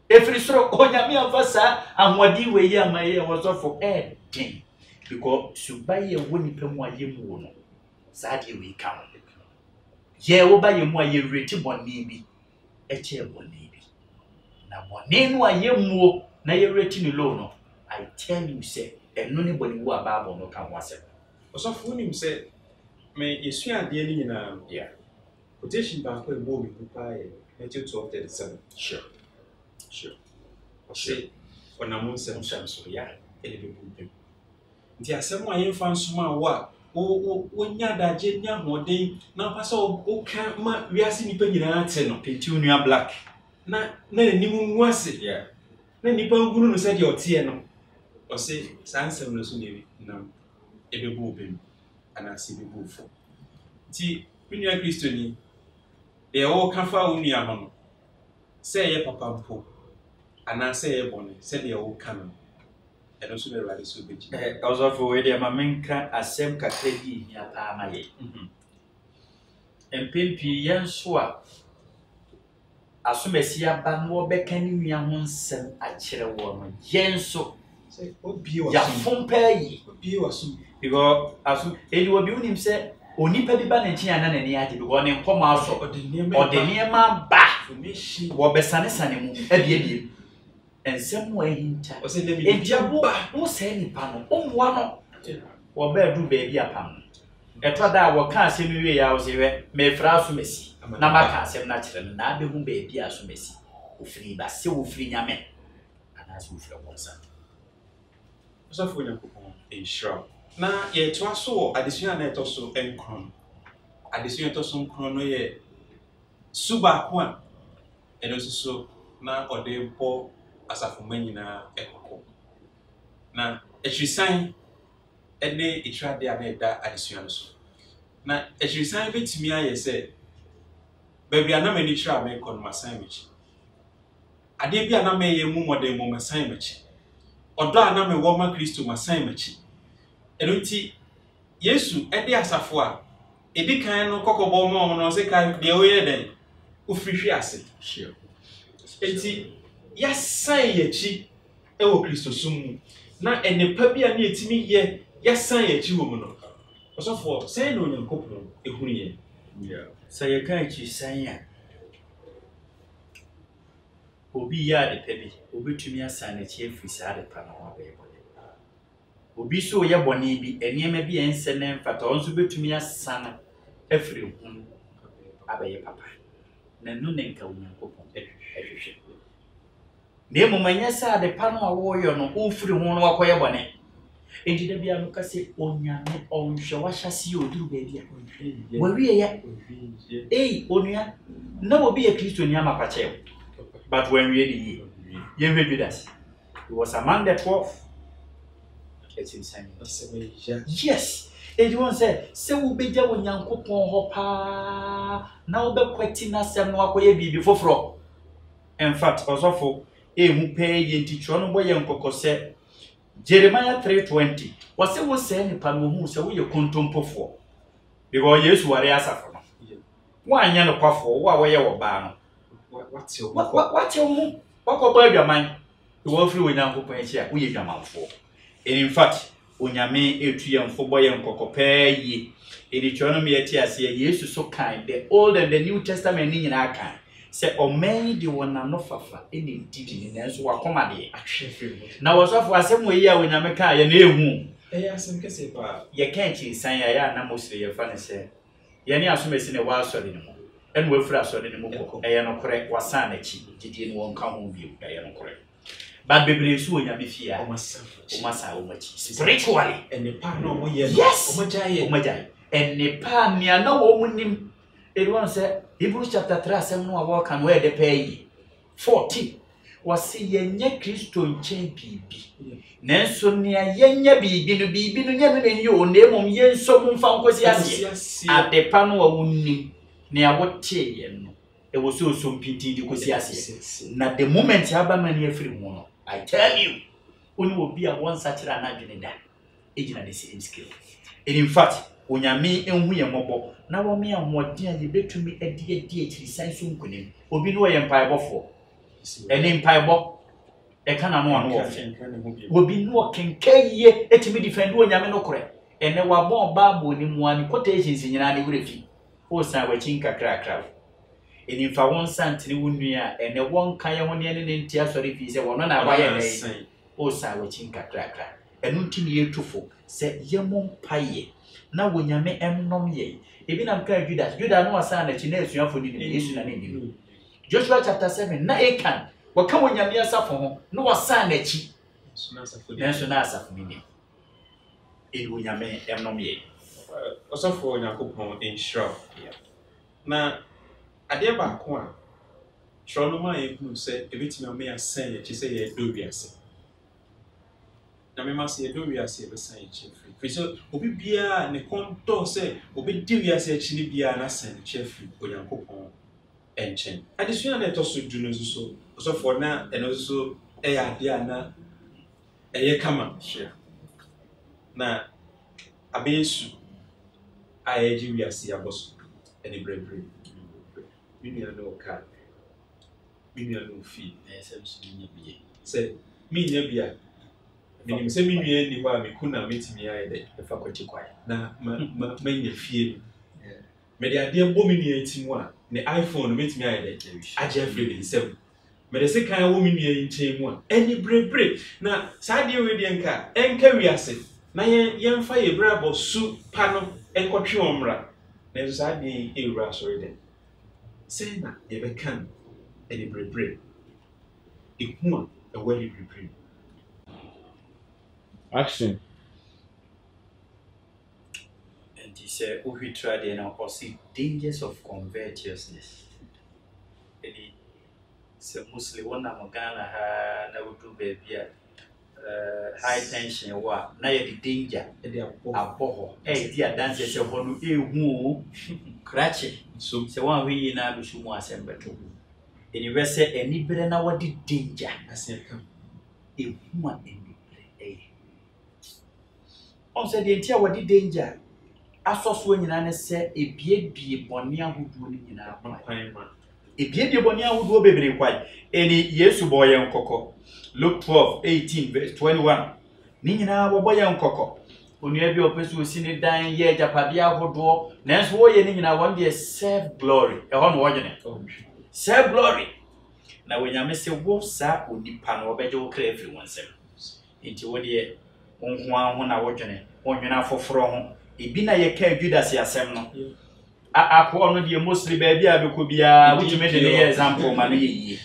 every sort onyame amfasa anwadi we ye amaye osofo thing because subaye woni pemu ayemu no saade we come ye wo ba ye mu aye reti bonni bi eche bonni bi na bonni no ayemu na ye reti ni low no I tell you say eno ni bonni wo ababo no kan wase osofo nim say me yesu ade ni nyina yeah quotation ba ko ebo mi pa e Matthew 12:37 sure say onamun sem so ya ele be bu nti asem a yemfa nsoma wo nya daje nya hoden na pasa o ka ma wiase nipa nyina ate no penti unua black na nimu nwase yeah na nipa ngunu no se de ote no o se sansem no so nebi na ebebu obem ana se bebu fo nti unua Kristo ni de wo ka fa unua ho no se ye papa mpo ana se ye bone se de wo ka no and also the right so big. Also for where the mamenka asem kakredi ya pa amaye. Empempi yenso a asomesi aba no obeka ni nua ho nsem a kire wo no yenso say obi wa ya fompa yi obi wa so because aso edi obi unim se onipa bi ba na nchi ana na ni age because ne nkoma aso odeniema ba wo besane sane mu ebie ensem wo ehinta o se le mi ebiabo wo se nipa no omwa no wo ba du ba bi apam eto da wo ka asem wie ya wo se we me fra asomesi na maka asem na kire na abehu ba bi asomesi ofiri ba se wo firi nyame ana se wo firi wonsa so fo nyakopon ensure na ye to aso adesua na eto so enkron adesua eto so nkron no ye suba ko a eno so na ode mpo asafo manyina ekoko na ehrisan ene etrade a na eda adesua no so na ehrisan betimi aye se baby ana mani tra me kon masan mechi ade bia na me ye mu modern mo masan mechi odo ana me wo ma Kristo masan mechi enunti Yesu ede asafo a edi kan no kokobo mo no se kan de oye den ufrihwi ase sure enti yasan yechi ewo Kristo sum na enepa bia na etimi ye yasan yechi wo mu no osofo say no nyankopon ehunu ye yeah say ye kan chi san ya obi ya de pebi obetumi asan na chi efiri sa de pa na wa be bone obi so ye bone bi eniema bi ense ne mfata onso betumi asan efiri hu abaye papa na nu ne nka nyankopon ehwehwe nemo manya sa de pa no awoyo no ofiri hu no wakoye bone ejida bia no kase onyame onhwe wahyase oduru ba bia wawie ya onua na obi ye Kristo ni amapache but when we dey ye Judas he was among the 12 it's insane yes it won't say we beja wonyankopon ho pa na obekwati na sem no akoye bibi foforo in fact osofo emu pe ye ntitro no boye nkokose Jeremiah 3:20 wase wo say ni pa no hu se wo ye kontompofo because Yesu ware asafo no wanya no kwafo wo a wo ye wo ba no what's your mu wakoba adwaman wo free wonyankopon echi a wo ye dwamanfo in fact onyame etuyemfo boye nkokope yi editro no me yeti ase Yesu so kan the Old and the New Testament ni nyina kan se omen di wona no fafa eni didi ni nso wakoma de ahwefiri na wosofo asem wo yi a onyame kan ye na ehu asem kese pa ye kan chi san ya na mosire ye fa ne se ye ne asomesi ne wa asori ne mo en we fura asori ne mo ko ye no kore wasan na chi didi ni won ka ho bi ye no kore but bebre su onyame fia o masa o machi spiritually ene pa no mo ye yes o majaye ene pa ni ana wo munim everyone say Hebrews chapter 3 asem no wa kan we de pay 14 wɔse yɛnyɛ Kristo nkyɛn biribi nanso nea yɛnyɛ biribi no nyɛ no n'enyi o na mmom yɛnso mu mfa nkosi aseɛ adepa no a wonnim nea wɔtee yɛn no ɛwɔ sɛ osom pintin de kosi aseɛ na the moment aba ma ne afiri mu no I tell you oni obi a wɔnsa kyerɛ anadwene da egyina the same scale and in fact onyame enhu yɛ mmɔbɔ na wɔn me ahoɔden a yɛbɛtumi adi akyirisan so nkonim obi no yɛ mpaebɔfo ɛne mpaebɔ ɛka na no ano wɔ obi no kenka yie etimi defend onyame no korɛ ɛne wabɔ Bible ni mu ani quotations nyinaa ne wura fi o san wachi nkakrakra ɛni fa wɔn santene wonnua ɛne wɔn kan yɛ ho ne ne ntia sɔre fi sɛ wɔn na wayɛ dɛ o san wachi nkakrakra ɛno ntimi yɛtufo sɛ yɛmɔ mpaeɛ na wonyame emnom ye ebi nam ka Judas no wasa na chi na esuafo ni Yesu na ni Joshua chapter 7 na Ekan waka wonyame asafo ho na wasa na chi na asafo ni wonyame emnom ye osofo Yakobon enshira na ade ba ko a tro ma ehunu se ebetimi ame asan ye chi se ye do wiase na me ma se ye do wiase be san ye chi free so obi bia ne konto se obi di wiase e chi ni bia na san chi free Yakobon enchen adesua na etoso du no so osofo na eno so e ya ade ana eye kama share na abesu ayeji wiase aboso eni brebre minia no ka minia no fi se minia bia minim se minia ni wa mekuna metimi ayede efa kwachi kwai na manya fie me de ade bo minia timu a ne iPhone metimi ayede aje free ni nsem me de se kan wo minia nchen mu a eni brebre na saade we de enka wiase na yemfa ye brabo su pano enkotwe omra na saade ewura sorry de say na ebe kan eni brebre ikuma e wali brebre action and he said we try the now see dangers of covetousness any se muslim wona magana ha na wudu baby high tension wa na ye danger e dey aboho e di dance se ho no ehu krache so se wan we na do su mu asembeto eni we se eni bere na wadi danger aseka ehu a eni bere on se de ntia wadi danger asoso nyina ne se ebiebie bone ahoduo ni nyina kwan ma ebiebie bone ahoduo bebre kwai eni Yesu boye nkoko Luke 12:18 verse 21 ni nyina boboye nkoko onua bi opesu osini dan ye japade ahodo nanso wo ye ni nyina won de self glory e ho no wo gene self glory na wenyame se wo sa onipa no obeje wo kra afiri wonsem enti wo de wonho aho na wo gene wonwena foforo ho ebi na ye ka Judas yasem no apo no de mostly ba bia be ko bia wutime de ne example ma no ye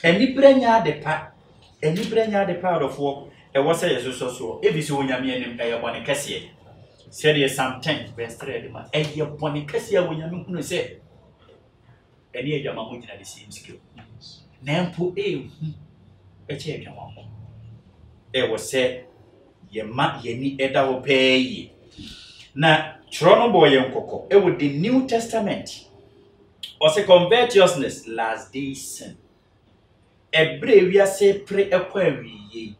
eni branya de pa eni branya de pa odofo e wo say yeso so e bi se wonyame anim e ye bone kase said ye Psalm 10 verse 3 de ma e ye bone kase a wonyame hunu se eni e dwama mo gina the same skill na mpo e che dwama mo e wo se ye ma ye ni eda wo peyi na trono boye nkoko e wo the New Testament o se covetousness last day sin ebre wiase pre ekwa wiye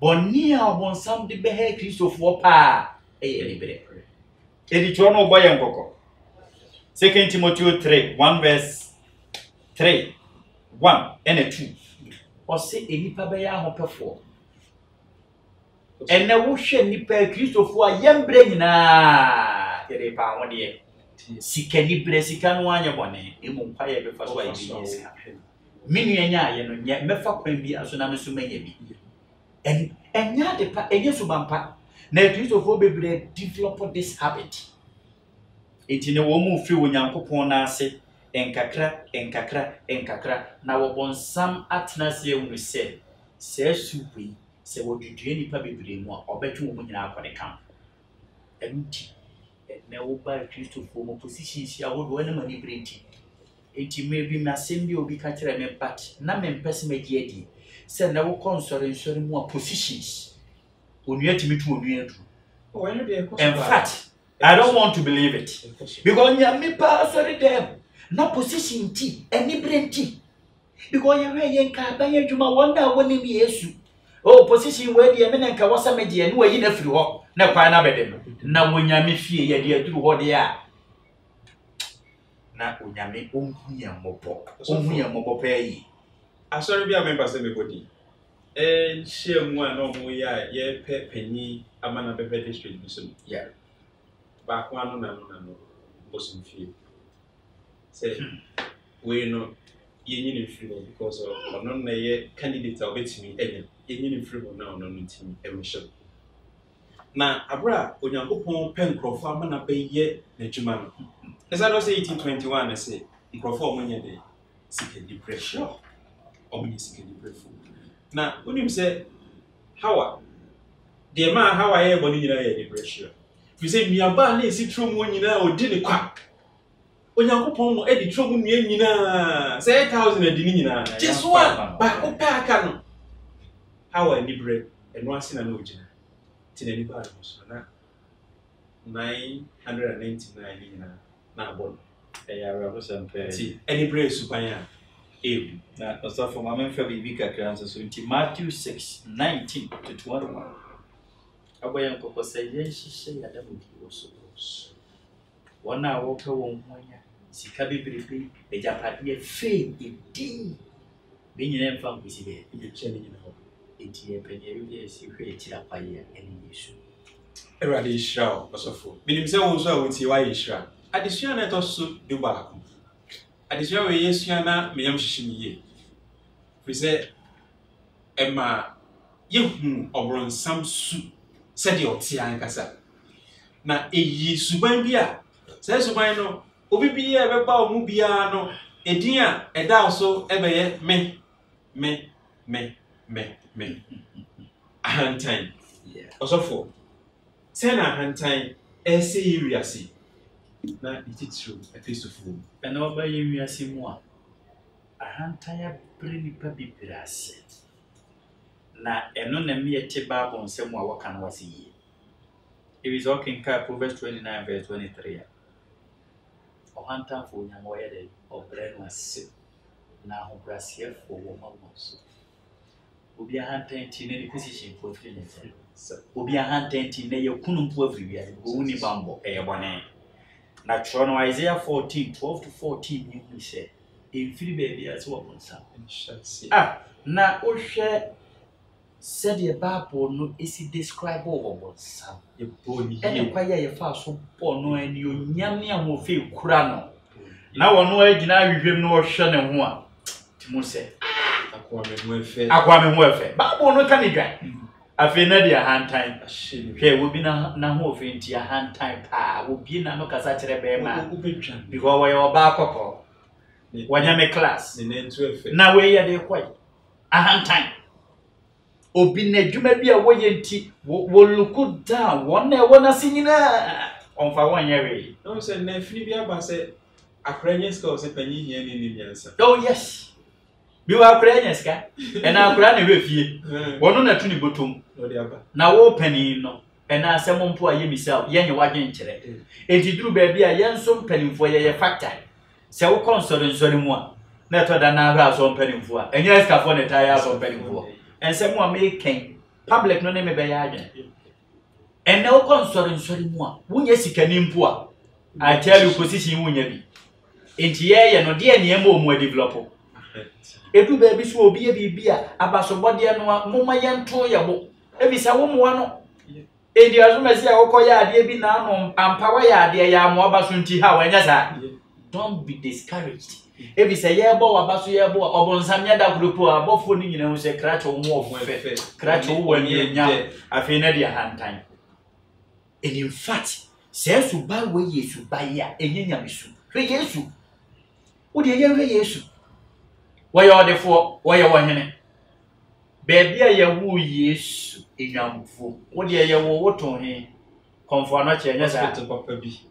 boni a wonsam de behe Christopher pa libre edi trono boye nkoko 2 Timothy 3:1 verse 3 1 and 2 o se enipa be ya hopefo ene wo hwe nipa Christopher a yembre nyina yere pa ho de sika libre sika no anya bone emu mpa ye be fa so ayi sika minu anya ye no nye mefa kwan bi aso na meso manya bi enya de pa enye so bampa na Christopher bebre develop this habit etine wo mu fi wonyankopon na ase enkakra na wo bonsam atena se ehunu se supi se wo dudue nipa bebre mu a obetwe wo nyina akode kam enuti na wo ba Christopher mo position si awodo na mani brenti enti maybe na sembi obi ka kire me but na me mpese magi adi sɛ na wo console mu positions onua timi to onua dru. In fact, I don't want to believe it. Because nyame pa sorry them. Na position ti, any brain ti. Because you yen ka ba yadwuma wonder woni mi Yesu. Oh, position where the men nka wasa media no yi na firi ho. Na kwa na bede no. Na wonyame fie ye de aduru ho de a. Na onyame onhu ya mobo. Onhu ya mobo pa yi. Asori bi a member say me body. Share mu a no mo ya ye penny amana bebe district bi so. Yeah. Ba kwa no na bosom fie. Say we no yenyi ni free because of no na ye candidate a obetimi enye yenyi ni free na no ntimi emission. Na abra onyankopon pen krofo amana beye na dwuma no. Esa do say 1821 na say krofo omonye de sika depression. Omonye sika depression. Na onim say hawa de ma hawa ye boni nyina ye depression. Fi say miaba na esi trom nyina odi ne kwa. Onyankopon mo edi trom nua nyina say 1000 edi nyina. Just one ba ko pa aka no. Hawa ni bre eno ase na no gina. Tina ni ba no so na 999 nyina na abon. Ya represent Ti any bre supanya ebu. Na also for my member bibi kakra nso so nti Matthew 6:19 to 21. Aboyan kokko say yen hihye ya da mu bi so. Wana wo ka won honya sika bebrebe ejapade fe edin be nyina mfa nkosi be Ibe chene nyina ho. enti e penye wi esi hwe etira kwaye ene Yesu. Erade Israel osofo. Minim se won so a wonti wa Israel. Adesua na to so de ba ko. Adesua we Yesua na meyam hihimiye. Fi se ema yehu obronsam su se de otia ankasa. Na eyi suban bi a se suban no obi bi e be ba omu bia no edin a eda so ebeye me ahantan. Yeah. Osofo se na ahantan ese iriasi na ititru efesufu Ena oba ye wiase mu a ahantaya bre nipa bibirase. Na eno na me yete Bible nsem a waka na wase yi. It is okay in Proverbs 29 verse 23. Ohanta fo nyamo ye de obre no ase. Na hobrase fo wo ma so. Obi ahantan ti na position for free nse. Obi ahantan ti na ye kunu mpo afriwia go uni bambo e bone. Na Trono Isaiah 14:12 to 14 you say in free baby as what one sam. Na ohwe said the Bible no is describe over one sam. ye boni And kwa ye fa so po no ani onyame a mo fe kura no. Na wono agina hwehwem no ohwe ne ho a timo se akwa me ho efe Bible no ka ni dwan. Afi na dia hantan hwe wo bi na ho ofi nti hantan pa wo bi na no kasa kire be ma because we oba akoko wanyame class ne ntu efe na we ye de kwai hantan obi na dwuma bi a wo ye nti wo look down won na wo na sinyina onfa wonye we no say na fini bi aba say akranye ska o say panyi hia ni nyansa. Oh yes bi wa akranye ska na akra na we fie wono na tu ni botom na wo pani no ena asem mpo aye misal yenye wadwen kire enti duru ba bia yenso mpanimfo ye factor se wo konsori nsori mu a na to da na ahwa so mpanimfo a enye escafo ne tire so mpanimfo ensem a meken public no ne me be ya adwen ena wo konsori nsori mu a wunye sikani mpo a I tell you position wunya bi enti ye no de ne ema omu develop edu ba bi so obi ye bibia abasobode no moma yento ye bo ebisa wo mo no edi azumasi a wokoya ade bi na no ampawa ya ade ya mo abaso nti ha wanya sa don't be discouraged ebisa ye bo wabaso ye bo obonsam ya da grupo abofo ni nyina hu se kracho wo ofe kracho wo wani nya afi na dia hantan and in fact says to buy we Yesu buy ya enyanya bisu hwe Yesu wo de ye hwe Yesu wo ye odefo wo ye wo hene baby a yawu Yesu enyamfo wo de ye wo woton he konfo no che nya sa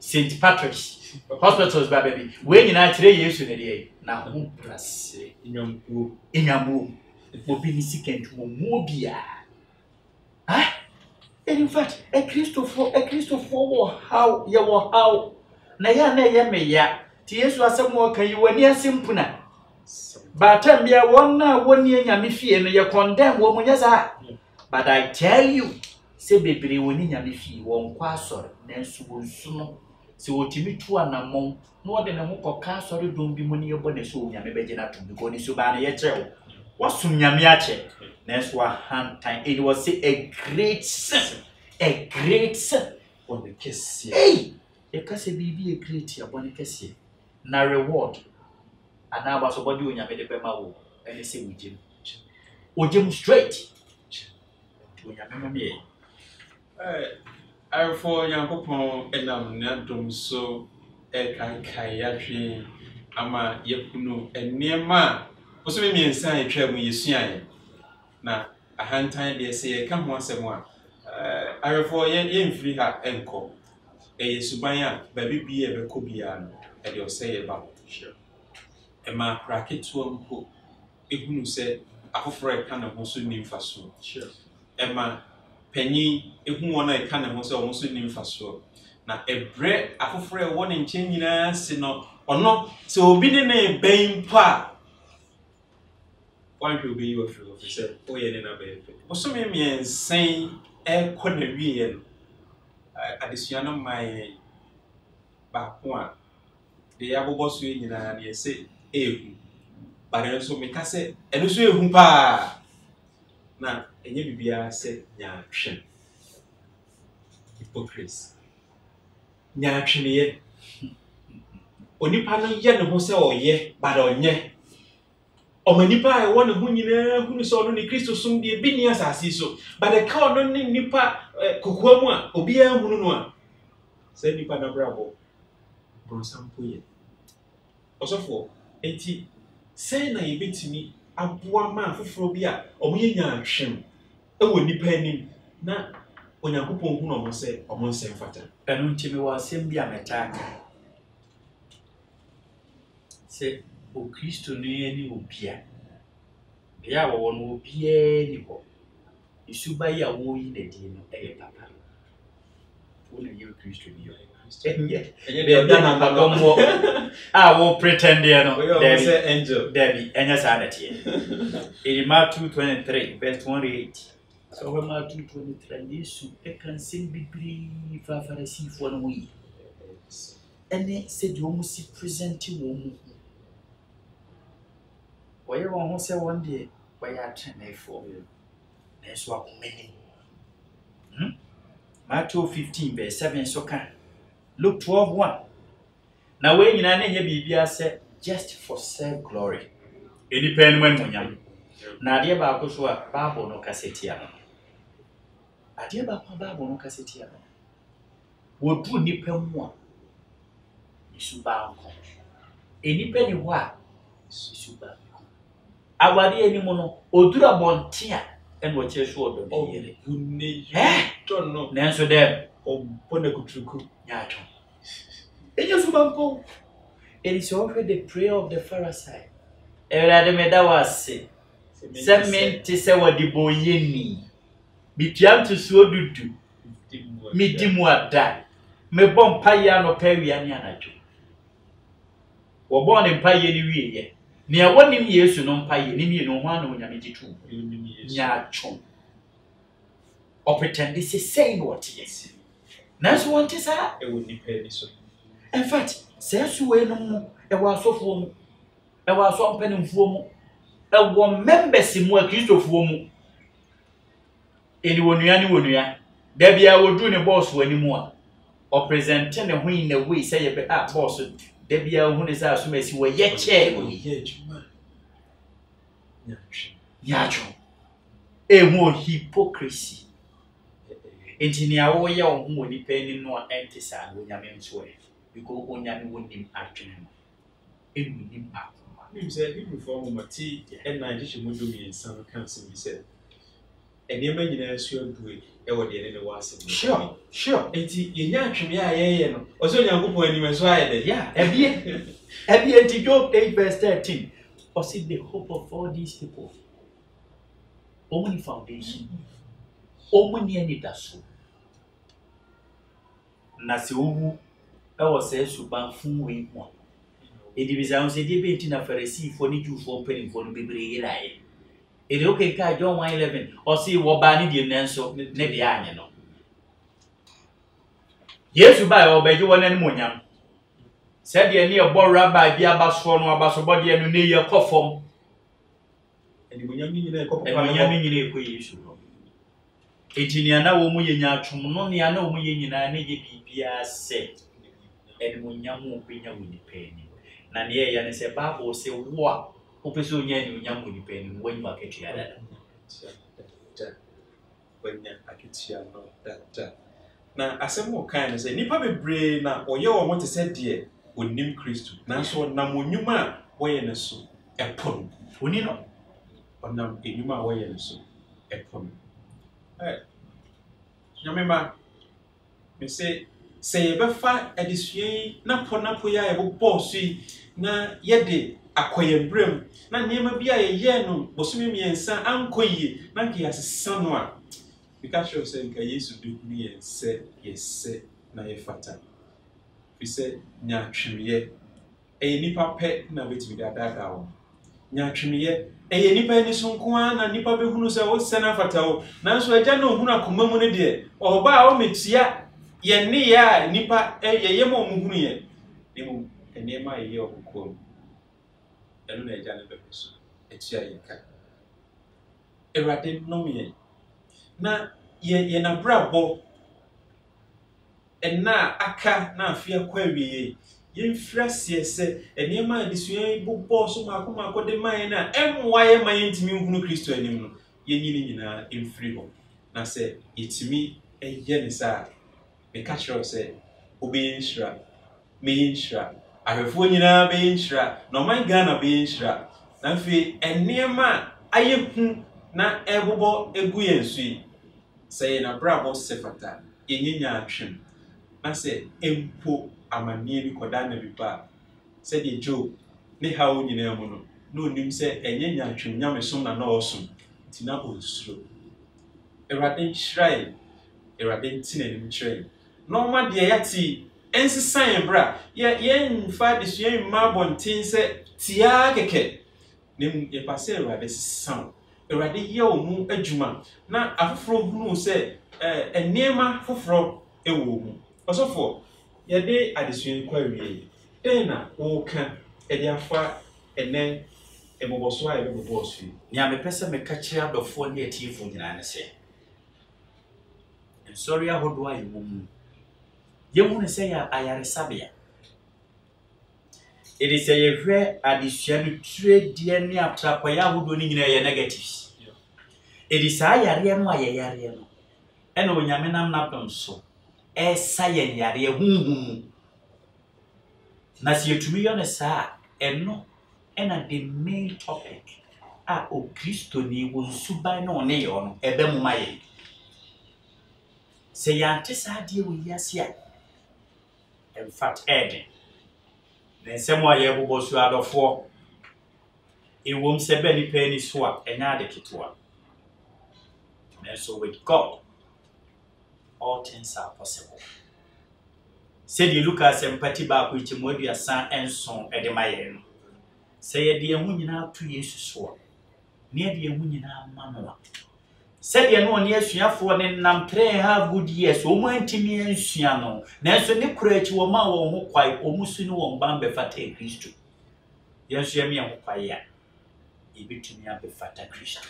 St Patrick's hospitals ba baby we nyina kire Yesu ne de na ho prase enyambu enyamu Mobini second mobia. Ah? And in fact, a Christopher, how you were how. Na ya me ya. Tiesu asamu ka you were near simpuna. Batambia one year yamifi and you condemn woman yaza. But I tell you, say baby, when in yamifi, won't quasor, then suno. So what you two and among more than a mock castle, don't be money upon a soul, Yamabejana to go to Subana Yetro. What's some Yamiache? Next one hand time. It was a great son. A great son. On the kiss. Hey! A case be a great upon a kiss. Na reward. And now was about doing a bit of a and they say with Jim. Or Jim straight. To Yamame. I for Yankopon and I'm not so a kayatri ama yepunu and near ma. Also, me and Sai travel you see. Now, a hand time they say, come once a more. I for yen free her enco. A subaya, baby be a cobian, and you'll say about sure. Emma racket to uncle. If you say, I offer a kind of also name for so. Sure. Emma Penny, if you want a kind of also name for so. Now, a bread, I offer a one in changing us, or not, so be the name Bain Pa. One will be your officer, oh, yeah, in a bed. Also, me and saying, a corner additional my back one. The Abu Boss, you know, and you say, but also make us say, and also a humpa. Now, and you be a say, Yakshin. Hypocrisy. Yakshin, only panel yet no say, ye, but on ye. Omanipa one of who saw only Christos soon be a binias as so, but a cow don't need nipa cocoa, obia munua. Say nipa na bravo. Brosam poye. Also for 80 say na ye bit me a poor man for frobia, or me yan shim. A would depend na when your coupon who almost say, almost same fatter. And Untimi was simply a attack. Say, O Christo ni obia. Ya won obia ni ho. Isuba ya wo yi na di no e papa. Wona ye Christo ni yo. Enye de na papa mo. Ah wo pretend there no. There say angel. Debbie enya sa na tie. In Matthew 23 verse 28. So when Matthew 23 Yesu e kan sin bibiri fa Pharisee fo no yi. Ene se di o mu si present wo mu. Why you want to say one day, why you are trying for you? That's what many. Matthew 15, verse 7, so can Luke 12:1. Now, when you know, you said just for self glory. Independent when you now, dear Bakuswa, Bible no cassetiano. A dear Bible no cassetiano. Would do nipper one. You should bow. Any penny what? You should bow. Awari eni mono odura bontia en wo che so do be yele unne don't know nanso dem obone kutruku nyato enyo so bampo it is also the prayer of the Pharisee erade meda wase sementi se wadi boyeni bitiam to so dudu midimu ada me bom paya no pawia ni anajo wo bon ne paye ni wiye Nia wani mi Yesu no mpaye ni mi no ho ana onyame jitu nya chom o pretend say what yes nanso want is a e woni pay so in fact say so we no mu e wa asofo mu e wa aso mpanimfo mu e wo members mu akristofo mu eni wonua da bia wodu ne boss wani mu a o present ne ho in a way say ye be boss Debia who is our sumesi were yet chair. Yacho. A more hypocrisy. Engineer, oh, young who depending on empty side when your men's way. You go on your wounding action. It would impact. He said, you reform my tea and my dish would do me in some council, he said. And the engineers should do it. Sure. Enti yenya tweme a ye no. Oso Nyankopon anim so ayede. Yeah, Job 8 verse 13. Or see the hope of all these people. Omni foundation. Omni any daso. Nasi umu. I was saying suban fun we mo. Edi biza say dey be na Pharisee for ni Jew for penny for no be rai. Edi okay ka John 1:11 or see wo ba ni die nanso ne de anye no. Yesu ba o beje wona ni monyam. Said ye ni ebo rabbi bi abaso no abaso de no ne ye kofom. Edi monyam ni nyina ekopapa. Monyam ni nyina ekọ Yesu no. Edi ni ana wo mu ye nya atwom no ne ana wo mu ye nyina ne ye bibia se. Edi monyam wo benya wo ni peni. Na ne ye ne se Bible se wo opeso nya ni monyam wo ni peni wo nyi aketia dada. Wanya aketia no dada. Na asemo kan ne se nipa bebre na oye wo mo te se de onim Kristo. Na so na monyuma wo ye ne so epon. Oni no Onam enyuma wo ye ne so epon. Nyamema me se ye befa edisue na ponapo ya ebo boss yi na yede akoyembrem na niema bia ye no bosumi miensa ankoyi na nke asesa no a because you say nka Yesu be hunu yense yese na yefata fi se nya twemye nipa pe na betimi dada wo nya twemye nipa ni so nko na nipa be hunu se wo se na fata wo nanso agya na ohunu akoma mu ne de oba a o metia ye ne ya nipa ye mo hunu ye nemu enema ye okukom enu na agya ne be so etia ye ka Erade nomie na ye na brabo enna aka na afia kwawie ye mfrasie se enema adisua bobo so makoma de man na emwaye man ntimi nhunu Kristo anim no ye nyini nyina emfri ho na se yetimi eye ne sa me ka kiro se obe nshira me nshira ahwefo nyina be nshira no man Ghana be nshira na mfi enema ayehu na ebobo egu yensu say na brabo sefata yenyinya atwem na se empo amanie bi koda na bipa se de Job ne hawo nyina mu no no onim se enyenya atwem nyamesom na na osum tina osuro Erade shrai Erade ntina nim kyerɛ no ma de yati ensisan bra ye nfa de sua mma bonten se tia keke nim ye pase Erade sisan Erade ye omu adwuma na afoforo hunu se enema foforo ewo mu osofo ye de adesua kwawie den na wo ka e de afa enen eboboso a eboboso ni amepesa mekachira abafo ne atifo nyina ne se sorry ahodo ayi mu yemu ne se ya ayaresabia edi se ye hwe adesua no trade ne atrapa ya ahodo ni nyina ye negatives edi sa yare no aye yare no ena onyame nam napem so esa ye yare hunhum na se yetumi yo ne sa eno ena the main topic o Kristo ni wo suban no ne yo no ebe mu maye se yante sa de wo yase a in fact eden ne se mo aye bobo su adofo ewom se be ni pani so a enya de ketwa. And so with God, all things are possible. Said you look at sympathy back with him with your son and son at the Mayan. Say, dear Munina to Jesus sword. Near the Munina Mamma. Said you know, yes, you have for them, and pray have good years, O Montimi and Siano. Nancy Nicorate, your ma won't quite almost no one bambe fate Christo. Yes, you mean quiet. You be to me a fata Christo.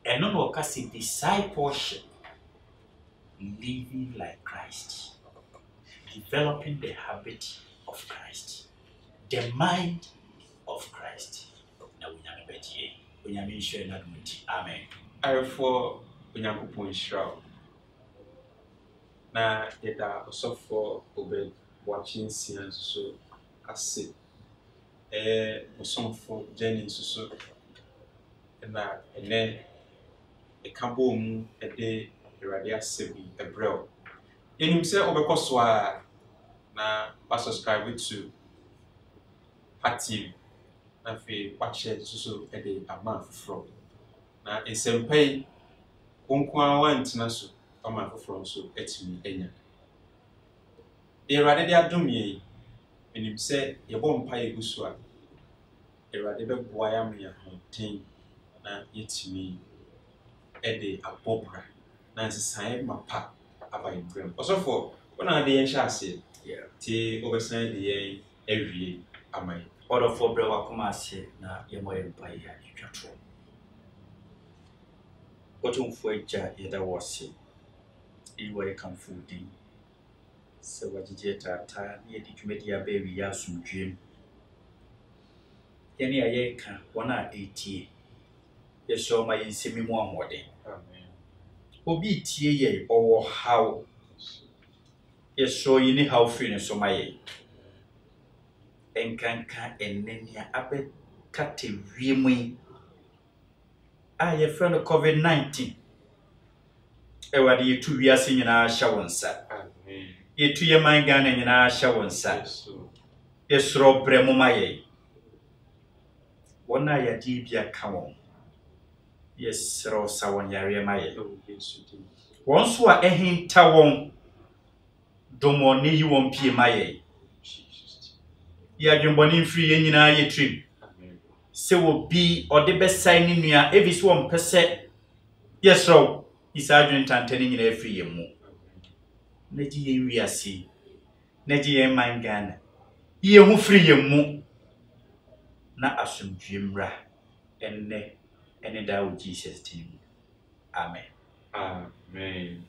And no more casting discipleship, living like Christ, developing the habit of Christ, the mind of Christ. Now we have a better when you mean sure not much. Amen. I for when you go point shroud. Na yeda also for obey watching scenes so I say some for Jenny so na and Ekabom a day Radia Sebi a bro. In himself over Coswa na subscribe to Active na fe watch so a day a month from na nsɛmpa konkwa wantena so ama foforɔ nso atumi anya Awurade de adom yɛn menim sɛ yɛbɔ mpa yɛgu so a Awurade bɛboa yɛ ama yɛhoɔden na yɛtumi ɛde abɔbra na nsesaeɛ mapa aba yɛn brɛm ɔsɔfoɔ wona de yɛn hyɛ aseɛ tie wobɛsan de yɛn awie ama yɛn ɔdɔfoɔ brɛ wakoma ase na yɛmmɔ yɛn mpa yɛ atwa toɔ ɔtomfoɔ agya yɛda wɔ ase iwa yɛkamfo din sɛ wagyegye taataa na yɛde dwumadi aba awie asomdwuem yɛne a yɛreka wɔn a ɛretie yɛhyɛ ɔma yɛnsɛmi mu ahoɔden obi tie yɛ ɔwɔ haw yɛhyɛ yi ne haw firi ne so ma yɛn ɛnkanka ɛnnɛ nea abɛkata wiem yi a yɛfrɛ no COVID-19 Awurade yɛtu wiase nyinaa hyɛ wo nsa yɛtu yɛ man Ghana nyinaa hyɛ wo nsa yɛsorɔ brɛ mu ma yɛn wɔn a yɛde bi aka wɔn yɛsorɔ sa wɔn yareɛ ma yɛn wɔn so a ɛhinta wɔn domɔ ne yi wɔn pie ma yɛn yɛadwembɔne mfiri yɛn nyinaa yɛtirim sɛ obi ɔde bɛsae ne nua ebi so wɔn pɛ sɛ yɛsorɔ isa adwentantane nyinaa afiri yɛn mu na gye yɛn wiase na gye yɛn man Ghana yɛn ho firi yɛn mu na asomdwe mmra ɛnnɛ ɛne daa wɔ Jesus din mu amen